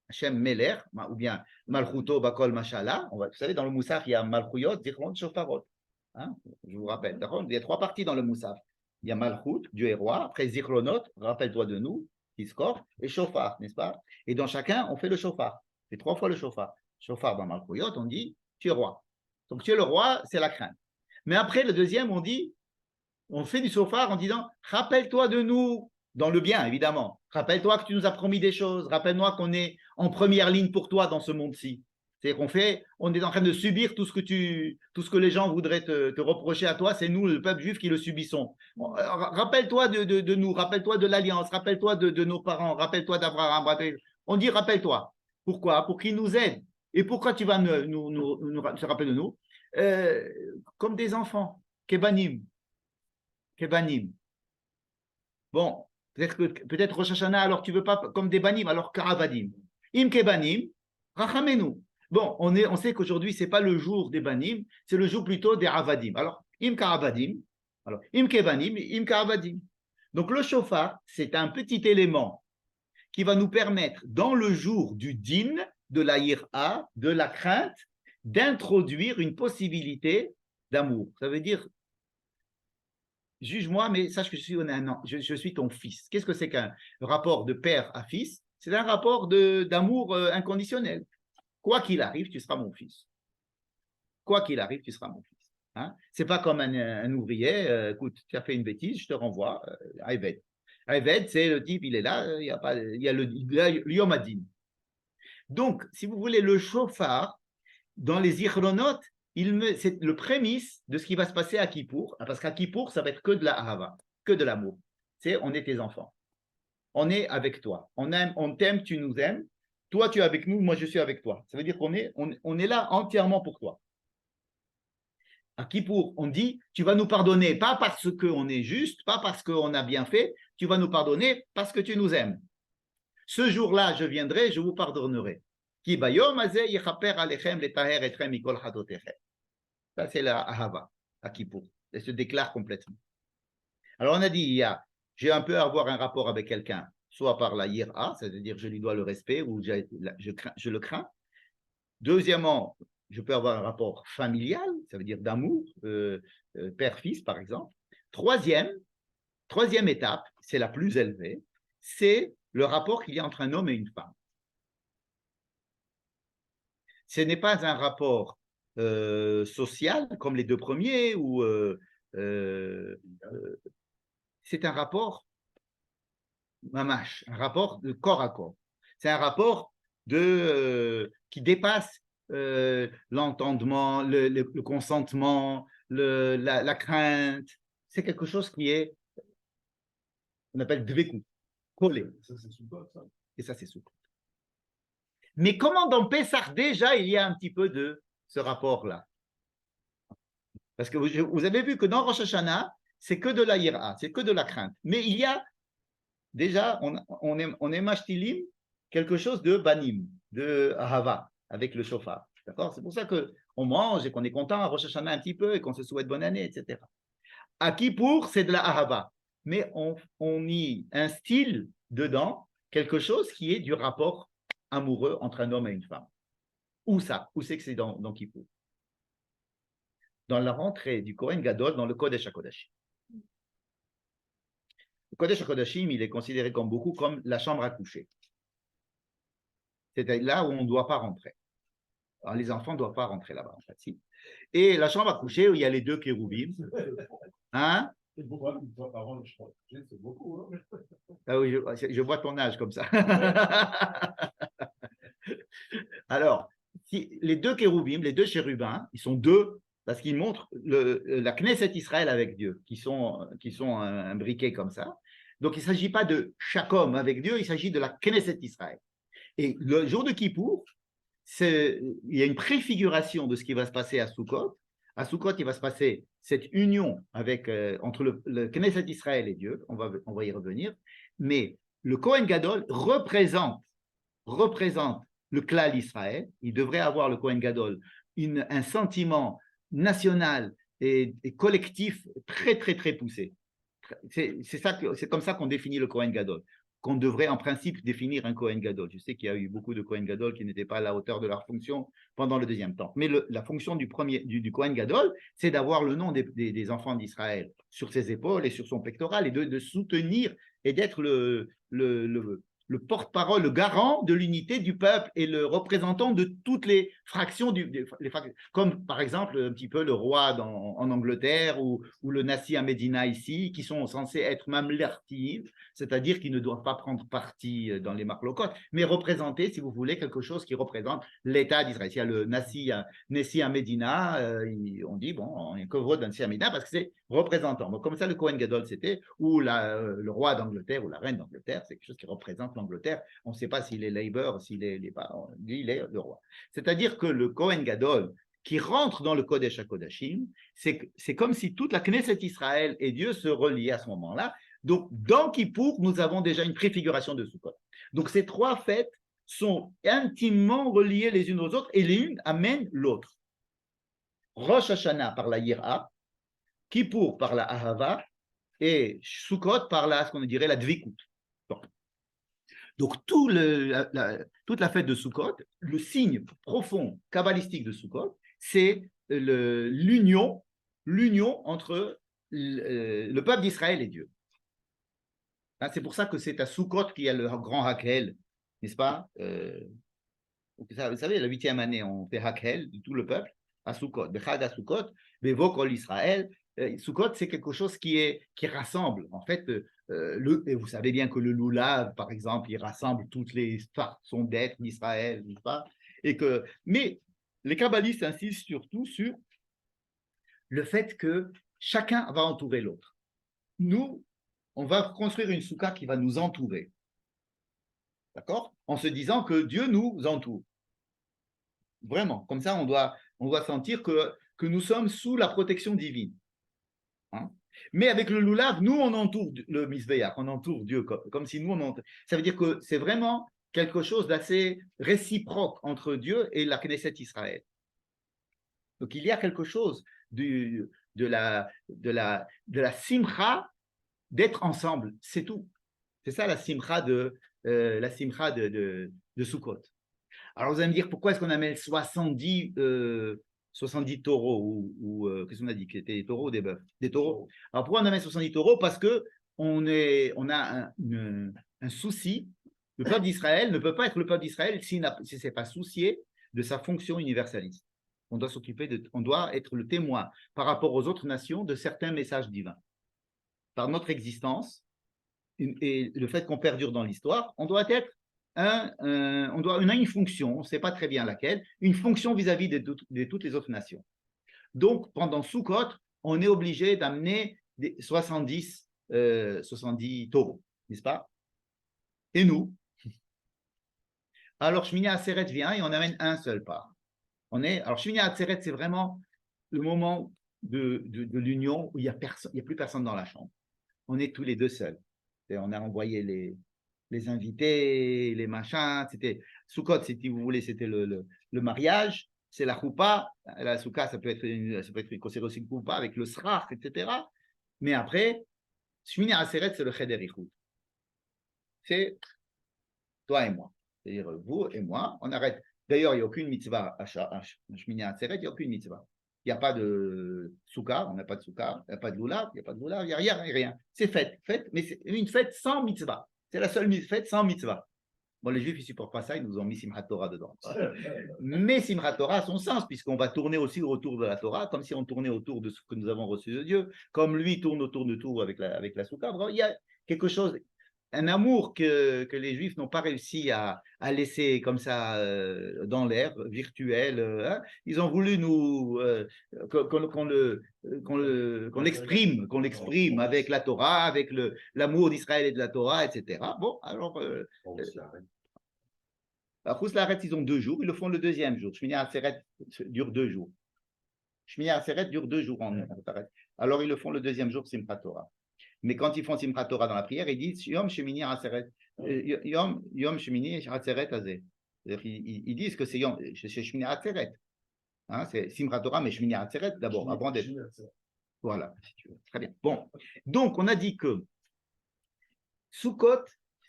Hashem Meler, ou bien Malchuto Bakol Mashallah, vous savez, dans le Moussaf, il y a Malchuyot, Zichron, Shofarot. Hein, je vous rappelle, d'accord? Il y a trois parties dans le Moussaf. Il y a Malchut, Dieu est roi, après Zichronot, rappelle-toi de nous, Iskor, et Shofar, n'est-ce pas? Et dans chacun, on fait le shofar. C'est trois fois le shofar. Shofar dans Malchuyot, on dit, tu es roi. Donc tu es le roi, c'est la crainte. Mais après, le deuxième, on fait du shofar en disant, rappelle-toi de nous, dans le bien, évidemment. Rappelle-toi que tu nous as promis des choses. Rappelle-moi qu'on est en première ligne pour toi dans ce monde-ci. C'est-à-dire on est en train de subir tout ce que les gens voudraient te reprocher à toi. C'est nous, le peuple juif, qui le subissons. Rappelle-toi de nous. Rappelle-toi de l'alliance. Rappelle-toi de nos parents. Rappelle-toi d'Abraham. On dit rappelle-toi. Pourquoi? Pour qu'il nous aide. Et pourquoi tu vas se rappeler de nous? Comme des enfants. Kebanim. Bon, peut-être Rosh Hashanah, alors tu veux pas comme des banim, alors karavadim. Im kebanim, rachamenu. Bon, on sait qu'aujourd'hui, ce n'est pas le jour des banim, c'est le jour plutôt des avadim. Alors, im karavadim, alors im kebanim, im karavadim. Donc, le shofar, c'est un petit élément qui va nous permettre, dans le jour du din, de la yira, de la crainte, d'introduire une possibilité d'amour. Ça veut dire, juge-moi, mais sache que je suis ton fils. Qu'est-ce que c'est qu'un rapport de père à fils? C'est un rapport d'amour inconditionnel. Quoi qu'il arrive, tu seras mon fils. Quoi qu'il arrive, tu seras mon fils. Hein? Ce n'est pas comme un ouvrier, écoute, tu as fait une bêtise, je te renvoie, Eved. Eved, c'est le type, il est là, il y a le Yom Hadin. Donc, si vous voulez, le shofar, dans les Ichronot, c'est le prémisse de ce qui va se passer à Kippour, parce qu'à Kippour, ça va être que de la ahava, que de l'amour. On est tes enfants. On est avec toi. On t'aime, tu nous aimes. Toi, tu es avec nous, moi, je suis avec toi. Ça veut dire qu'on est là entièrement pour toi. À Kippour, on dit, tu vas nous pardonner, pas parce qu'on est juste, pas parce qu'on a bien fait, tu vas nous pardonner parce que tu nous aimes. Ce jour-là, je viendrai, je vous pardonnerai. Ça, c'est la ahava à Kippour. Elle se déclare complètement. Alors, on a dit, j'ai un peu à avoir un rapport avec quelqu'un. soit par la yira, c'est-à-dire je lui dois le respect ou je le crains. Deuxièmement, je peux avoir un rapport familial, ça veut dire d'amour, père-fils par exemple. Troisième étape, c'est la plus élevée, c'est le rapport qu'il y a entre un homme et une femme. Ce n'est pas un rapport social comme les deux premiers, ou c'est un rapport mamash, un rapport de corps à corps. C'est un rapport qui dépasse l'entendement, le consentement, la crainte. C'est quelque chose qui est, on appelle dveku, collé. Ça, c'est Sukkot, ça. Et ça, c'est Sukkot. Mais comment dans Pessah, déjà, il y a un petit peu de ce rapport-là? Parce que vous avez vu que dans Rosh Hashanah, c'est que de la yira, c'est que de la crainte. Mais il y a déjà, on est mashtilim, quelque chose de banim, de ahava, avec le shofar. D'accord? C'est pour ça qu'on mange et qu'on est content à Rosh Hashanah un petit peu et qu'on se souhaite bonne année, etc. À Kippour, c'est de la ahava. Mais on y instille dedans quelque chose qui est du rapport amoureux entre un homme et une femme. Où ça? Où c'est que c'est dans Kippour? Dans la rentrée du Kohen Gadol dans le Kodesh HaKodashim. Le Kodesh HaKodashim, il est considéré comme beaucoup comme la chambre à coucher. C'est là où on ne doit pas rentrer. Alors, les enfants ne doivent pas rentrer là-bas, en fait. Si. Et la chambre à coucher où il y a les deux kéroubim. Hein? C'est beaucoup, une fois par an, je crois. C'est beaucoup. Hein. Ah oui, je vois ton âge comme ça. Alors, les deux kéroubim, les deux chérubins, ils sont deux parce qu'ils montrent la Knesset Israël avec Dieu, qui sont un briquet comme ça. Donc, il ne s'agit pas de chaque homme avec Dieu, il s'agit de la Knesset Israël. Et le jour de Kippour, il y a une préfiguration de ce qui va se passer à Sukkot. À Sukkot, il va se passer cette union entre le Knesset Israël et Dieu, on va y revenir, mais le Kohen Gadol représente le klal Israël. Il devrait avoir, le Kohen Gadol, un sentiment national et collectif très, très, très poussé. C'est comme ça qu'on définit le Kohen Gadol, qu'on devrait en principe définir un Kohen Gadol. Je sais qu'il y a eu beaucoup de Kohen Gadol qui n'étaient pas à la hauteur de leur fonction pendant le deuxième temps. Mais la fonction du Kohen Gadol, c'est d'avoir le nom des enfants d'Israël sur ses épaules et sur son pectoral et de soutenir et d'être le porte-parole, le garant de l'unité du peuple et le représentant de toutes les fractions, comme par exemple un petit peu le roi en Angleterre ou le Nassi à Médina ici, qui sont censés être mamlertim, c'est-à-dire qui ne doivent pas prendre parti dans les marlocotes, mais représenter, si vous voulez, quelque chose qui représente l'État d'Israël. Il y a le Nassi à Médina, on dit, bon, on est que vote d'un Nassi à Médina parce que c'est représentant. Donc, comme ça, le Kohen Gadol, c'était, ou le roi d'Angleterre ou la reine d'Angleterre, c'est quelque chose qui représente l'Angleterre. On ne sait pas s'il est Labour, s'il est pas, lui, il est le roi. C'est-à-dire que le Kohen Gadol, qui rentre dans le Kodesh HaKodashim, c'est comme si toute la Knesset Israël et Dieu se reliaient à ce moment-là. Donc, dans Kippour, nous avons déjà une préfiguration de Sukkot. Donc, ces trois fêtes sont intimement reliées les unes aux autres et l'une amène l'autre. Rosh Hashanah par la Yira, Kippour par la Ahava et Sukkot par ce qu'on dirait la Dvikut. Donc, toute la fête de Sukkot, le signe profond kabbalistique de Sukkot, c'est l'union entre le peuple d'Israël et Dieu. C'est pour ça que c'est à Sukkot qu'il y a le grand Hakhel, n'est-ce pas? Vous savez, la 8e année, on fait Hakhel de tout le peuple à Sukkot. Bechag à Sukkot, Bevo Kol Israël. Sukkot, c'est quelque chose qui rassemble. En fait, et vous savez bien que le Lulav, par exemple, il rassemble toutes les façons d'être d'Israël, n'est-ce pas? Mais les kabbalistes insistent surtout sur le fait que chacun va entourer l'autre. Nous, on va construire une soukha qui va nous entourer. D'accord? En se disant que Dieu nous entoure. Vraiment. Comme ça, on doit sentir que nous sommes sous la protection divine. Hein? Mais avec le Lulav, nous, on entoure le Mizbeach, on entoure Dieu, comme si nous, on entoure. Ça veut dire que c'est vraiment quelque chose d'assez réciproque entre Dieu et la Knesset Israël. Donc, il y a quelque chose de la simcha d'être ensemble, c'est tout. C'est ça la simcha de Sukkot. Alors vous allez me dire, pourquoi est-ce qu'on amène 70 taureaux ou qu'est-ce qu'on a dit? Que c'était des taureaux ou des bœufs? Des taureaux. Alors pourquoi on amène 70 taureaux? Parce que on a un souci. Le peuple d'Israël ne peut pas être le peuple d'Israël s'il ne s'est pas soucié de sa fonction universaliste. On doit être le témoin par rapport aux autres nations de certains messages divins. Par notre existence et le fait qu'on perdure dans l'histoire, on doit être on a une fonction, on ne sait pas très bien laquelle, une fonction vis-à-vis de toutes les autres nations. Donc, pendant Sukkot, on est obligé d'amener 70 taureaux, n'est-ce pas? Et nous? Alors, Shmini Atzeret vient et on amène un seul part. Alors, Shmini Atzeret, c'est vraiment le moment de l'union où il n'y a plus personne dans la chambre. On est tous les deux seuls. Et on a envoyé les invités, les machins. C'était Sukkot, si vous voulez, c'était le mariage. C'est la choupa. La soukha, ça peut être considéré aussi une choupa avec le srach, etc. Mais après, Shmini Atzeret, c'est le cheder ichud. C'est toi et moi. C'est-à-dire vous et moi. On arrête. D'ailleurs, il n'y a aucune mitzvah à Shmini Atzeret, il n'y a aucune mitzvah. Il n'y a pas de soukha, on n'a pas de soukha, il n'y a pas de loulav, il n'y a rien. C'est fête, mais c'est une fête sans mitzvah. C'est la seule fête sans mitzvah. Bon, les Juifs, ils ne supportent pas ça, ils nous ont mis Simchat Torah dedans. Mais Simchat Torah a son sens, puisqu'on va tourner aussi autour de la Torah, comme si on tournait autour de ce que nous avons reçu de Dieu, comme lui tourne autour de tout avec la soukha. Il y a quelque chose, un amour que les Juifs n'ont pas réussi à laisser comme ça dans l'air, virtuel. Hein. Ils ont voulu nous qu'on l'exprime avec la Torah, avec l'amour d'Israël et de la Torah, etc. Bon, alors... à Chous Laaretz, ils ont 2 jours, ils le font le deuxième jour. Shmini Atzeret dure 2 jours. Shmini Atzeret dure 2 jours en alors ils le font le deuxième jour, Simchat Torah. Mais quand ils font Simchat Torah dans la prière, ils disent Yom Shemini Atzeret, Yom Shemini Atzeret Azeh. Ils disent que c'est Shemini Atzeret. Hein, c'est Simchat Torah, mais Shemini Atzeret d'abord, avant d'être. Voilà, si tu veux. Très bien. Bon, donc on a dit que Sukkot,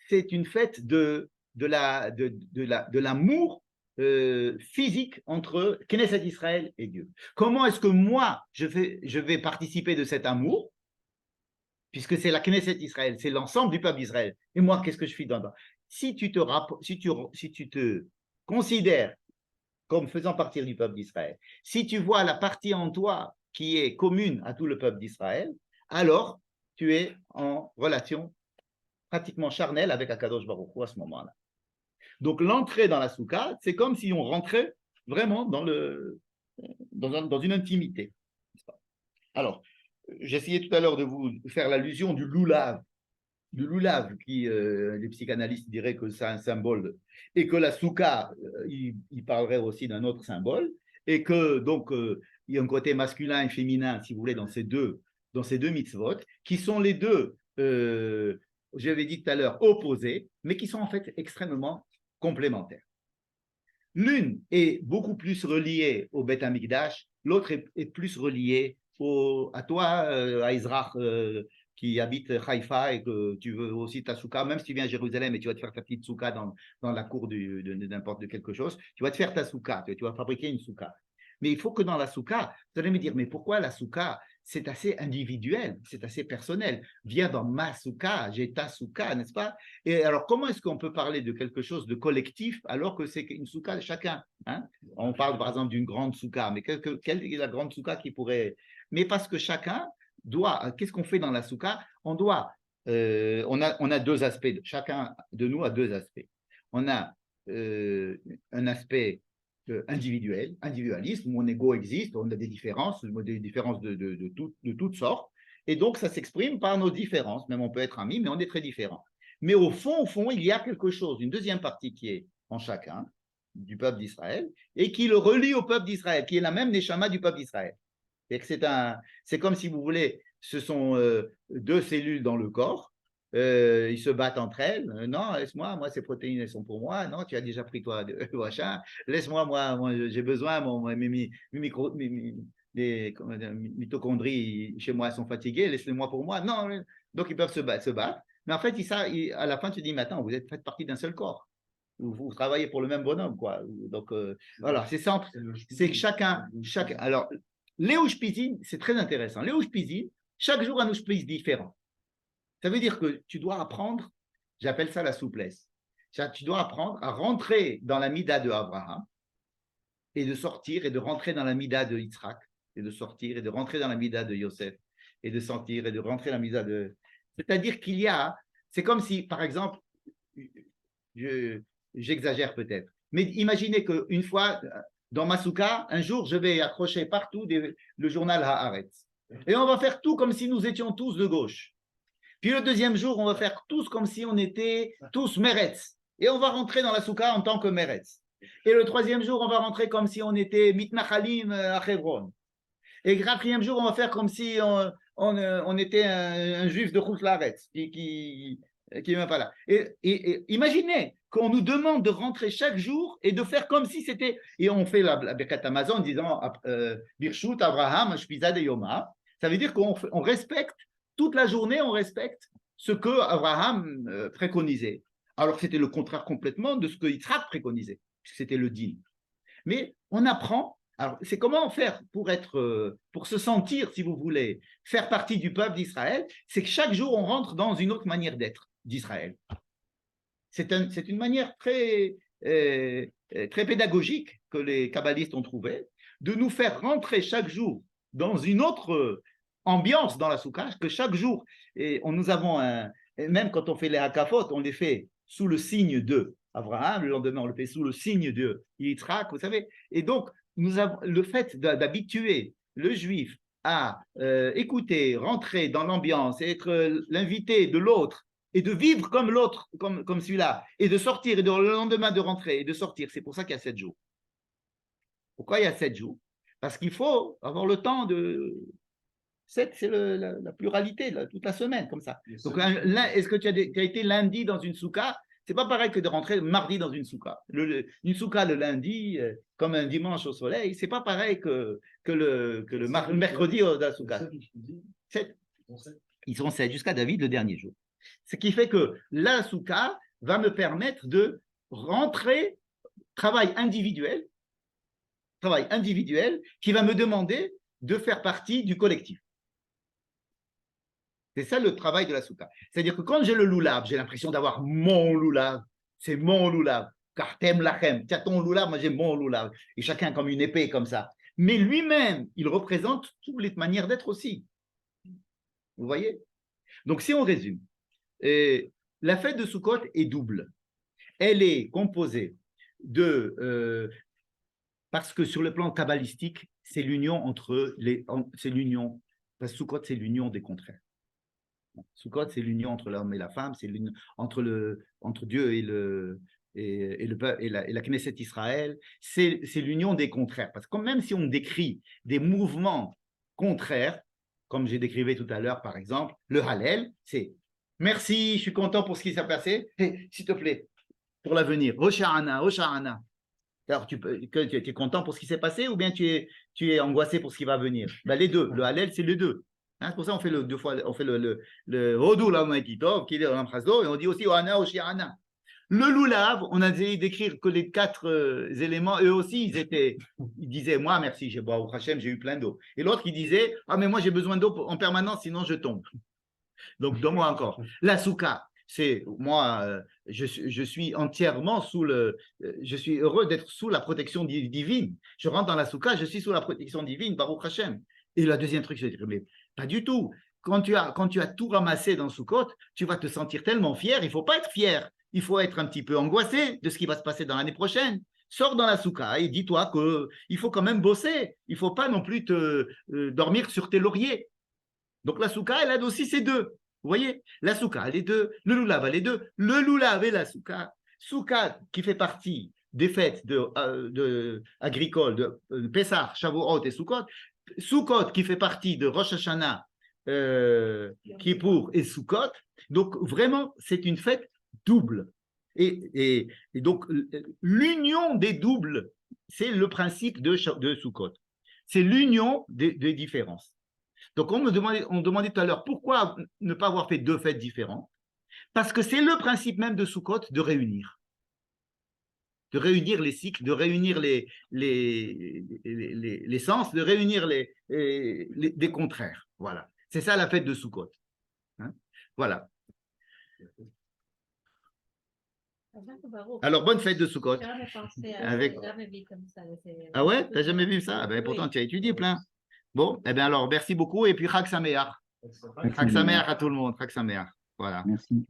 c'est une fête de l'amour physique entre Knesset Israël et Dieu. Comment est-ce que moi, je vais participer de cet amour? Puisque c'est la Knesset Israël, c'est l'ensemble du peuple d'Israël. Et moi, qu'est-ce que je suis dedans? Si tu te considères comme faisant partie du peuple d'Israël, si tu vois la partie en toi qui est commune à tout le peuple d'Israël, alors tu es en relation pratiquement charnelle avec Akadosh Baruch Hu à ce moment-là. Donc l'entrée dans la soukha, c'est comme si on rentrait vraiment dans une intimité. Alors, j'essayais tout à l'heure de vous faire l'allusion du loulav. Du loulav, qui les psychanalystes diraient que c'est un symbole, et que la soukha, il parlerait aussi d'un autre symbole, et que donc il y a un côté masculin et féminin, si vous voulez, dans ces deux mitzvot, qui sont les deux, j'avais dit tout à l'heure, opposés, mais qui sont en fait extrêmement complémentaires. L'une est beaucoup plus reliée au Beth Amikdash, l'autre est plus reliée à toi, à Israël, qui habite Haïfa et que tu veux aussi ta soukha, même si tu viens à Jérusalem et tu vas te faire ta petite soukha dans la cour de n'importe de quelque chose, tu vas te faire ta soukha, tu vas fabriquer une soukha. Mais il faut que dans la soukha, vous allez me dire, mais pourquoi la soukha? C'est assez individuel, c'est assez personnel. Viens dans ma soukha, j'ai ta soukha, n'est-ce pas? Et alors, comment est-ce qu'on peut parler de quelque chose de collectif alors que c'est une soukha de chacun, hein? On parle par exemple d'une grande soukha, mais quelle est la grande soukha qui pourrait... Mais parce que chacun doit, qu'est-ce qu'on fait dans la soukha? On a 2 aspects, chacun de nous a 2 aspects. On a un aspect individualiste, mon ego existe, on a des différences de toutes sortes, et donc ça s'exprime par nos différences, même on peut être amis, mais on est très différents. Mais au fond, il y a quelque chose, une deuxième partie qui est en chacun, du peuple d'Israël, et qui le relie au peuple d'Israël, qui est la même neshama du peuple d'Israël. C'est comme si vous voulez, ce sont 2 cellules dans le corps, ils se battent entre elles. Non, laisse-moi, moi, ces protéines, elles sont pour moi. Non, tu as déjà pris toi, machin. Laisse-moi, moi j'ai besoin, mes mitochondries chez moi sont fatiguées, laisse-les-moi pour moi. Non, donc ils peuvent se battre. Mais en fait, à la fin, tu dis, maintenant, vous faites partie d'un seul corps. Vous travaillez pour le même bonhomme, quoi. Donc, voilà, c'est simple. C'est que chacun. Alors, les Ushpizin, c'est très intéressant. Les Ushpizin, chaque jour, un Ushpiz différent. Ça veut dire que tu dois apprendre, j'appelle ça la souplesse. Tu dois apprendre à rentrer dans la mida de Abraham et de sortir et de rentrer dans la mida de Yitzhak et de sortir et de rentrer dans la mida de Yosef et de sortir et de rentrer dans la mida de. C'est-à-dire qu'il y a, c'est comme si, par exemple, j'exagère peut-être, mais imaginez qu'une fois, dans ma souka, un jour, je vais accrocher partout le journal Haaretz. Et on va faire tout comme si nous étions tous de gauche. Puis le deuxième jour, on va faire tous comme si on était tous Meretz. Et on va rentrer dans la souka en tant que Meretz. Et le troisième jour, on va rentrer comme si on était Mitnachalim à Hebron. Et le quatrième jour, on va faire comme si on était un juif de Khoutlaretz qui n'est même pas là. Et imaginez qu'on nous demande de rentrer chaque jour et de faire comme si c'était. Et on fait la Birkat Amazon en disant Birshut, Abraham, Shpiza de Yoma. Ça veut dire qu'on respecte, toute la journée, on respecte ce que Abraham préconisait. Alors c'était le contraire complètement de ce que Yitzhak préconisait, puisque c'était le din. Mais on apprend. Alors, c'est comment faire pour se sentir, si vous voulez, faire partie du peuple d'Israël, c'est que chaque jour, on rentre dans une autre manière d'être d'Israël. C'est une manière très pédagogique que les kabbalistes ont trouvé, de nous faire rentrer chaque jour dans une autre ambiance dans la soukha, que chaque jour, et nous avons même quand on fait les hakafot, on les fait sous le signe de Abraham, le lendemain on le fait sous le signe de Yitzhak, vous savez, et donc nous avons le fait d'habituer le juif à écouter, rentrer dans l'ambiance et être l'invité de l'autre et de vivre comme l'autre, comme celui-là, et de sortir, et le lendemain de rentrer et de sortir. C'est pour ça qu'il y a 7 jours. Pourquoi il y a 7 jours? Parce qu'il faut avoir le temps de. 7, c'est la pluralité, toute la semaine, comme ça. Donc, est-ce que tu as été lundi dans une souka? C'est pas pareil que de rentrer mardi dans une souka. Une souka le lundi, comme un dimanche au soleil, c'est pas pareil que le mercredi dans la souka. 7. Ils sont 7 jusqu'à David le dernier jour. Ce qui fait que la souka va me permettre de rentrer, travail individuel qui va me demander de faire partie du collectif. C'est ça le travail de la souka. C'est-à-dire que quand j'ai le loulav, j'ai l'impression d'avoir mon loulav. C'est mon loulav. Car t'aimes lachem. Tu as ton loulav, moi j'ai mon loulav. Et chacun comme une épée comme ça. Mais lui-même, il représente toutes les manières d'être aussi. Vous voyez? Donc si on résume, la fête de Sukkot est double. Elle est composée de... parce que sur le plan kabbalistique, c'est l'union entre c'est l'union. Parce que Sukkot, c'est l'union des contraires. Sukkot, c'est l'union entre l'homme et la femme, c'est l'union entre Dieu et la Knesset Israël. C'est l'union des contraires. Parce que même si on décrit des mouvements contraires, comme j'ai décrivé tout à l'heure, par exemple, le Hallel, c'est merci, je suis content pour ce qui s'est passé, et s'il te plaît, pour l'avenir, Hosha'ana, Hosha'ana. Alors, tu es content pour ce qui s'est passé ou bien tu es angoissé pour ce qui va venir? Ben, les deux, le Hallel, c'est les deux. Hein, c'est pour ça qu'on fait deux fois, on fait le Hodou Lamaikitov, qui est dans Phrasdo, et on dit aussi Ohana, Oshiana. Le Lulav, on a essayé d'écrire que les 4 éléments, eux aussi, ils disaient, moi, merci, j'ai eu plein d'eau. Et l'autre qui disait, ah, mais moi, j'ai besoin d'eau en permanence, sinon je tombe. Donc, donne-moi encore. La souka, c'est, moi, je suis entièrement je suis heureux d'être sous la protection divine. Je rentre dans la souka, je suis sous la protection divine, Baruch Hashem. Et le deuxième truc, c'est pas du tout. Quand tu as tout ramassé dans Sukkot, tu vas te sentir tellement fier. Il ne faut pas être fier. Il faut être un petit peu angoissé de ce qui va se passer dans l'année prochaine. Sors dans la souka et dis-toi qu'il faut quand même bosser. Il ne faut pas non plus dormir sur tes lauriers. Donc la souka, elle a aussi ces deux. Vous voyez, la souka, les deux. Le lulav, les deux. Le lulav et la souka. Souka qui fait partie des fêtes agricoles de Pessah, Shavuot et Sukkot. Sukkot qui fait partie de Rosh Hashanah, Kippour et Sukkot. Donc vraiment, c'est une fête double. Et donc, l'union des doubles, c'est le principe de Sukkot. C'est l'union des différences. Donc, on demandait tout à l'heure pourquoi ne pas avoir fait 2 fêtes différentes. Parce que c'est le principe même de Sukkot de réunir. De réunir les cycles, de réunir les sens, de réunir des contraires. Voilà. C'est ça la fête de Sukkot. Hein? Voilà. Alors, bonne fête de Sukkot. Jamais pensé à Avec... jamais vu comme ça. Ah ouais? T'as jamais vu ça? Ben, pourtant, tu as étudié plein. Bon, eh bien alors, merci beaucoup. Et puis, Chag Sameach. Chag Sameach à tout le monde. Chag Sameach. Voilà. Merci.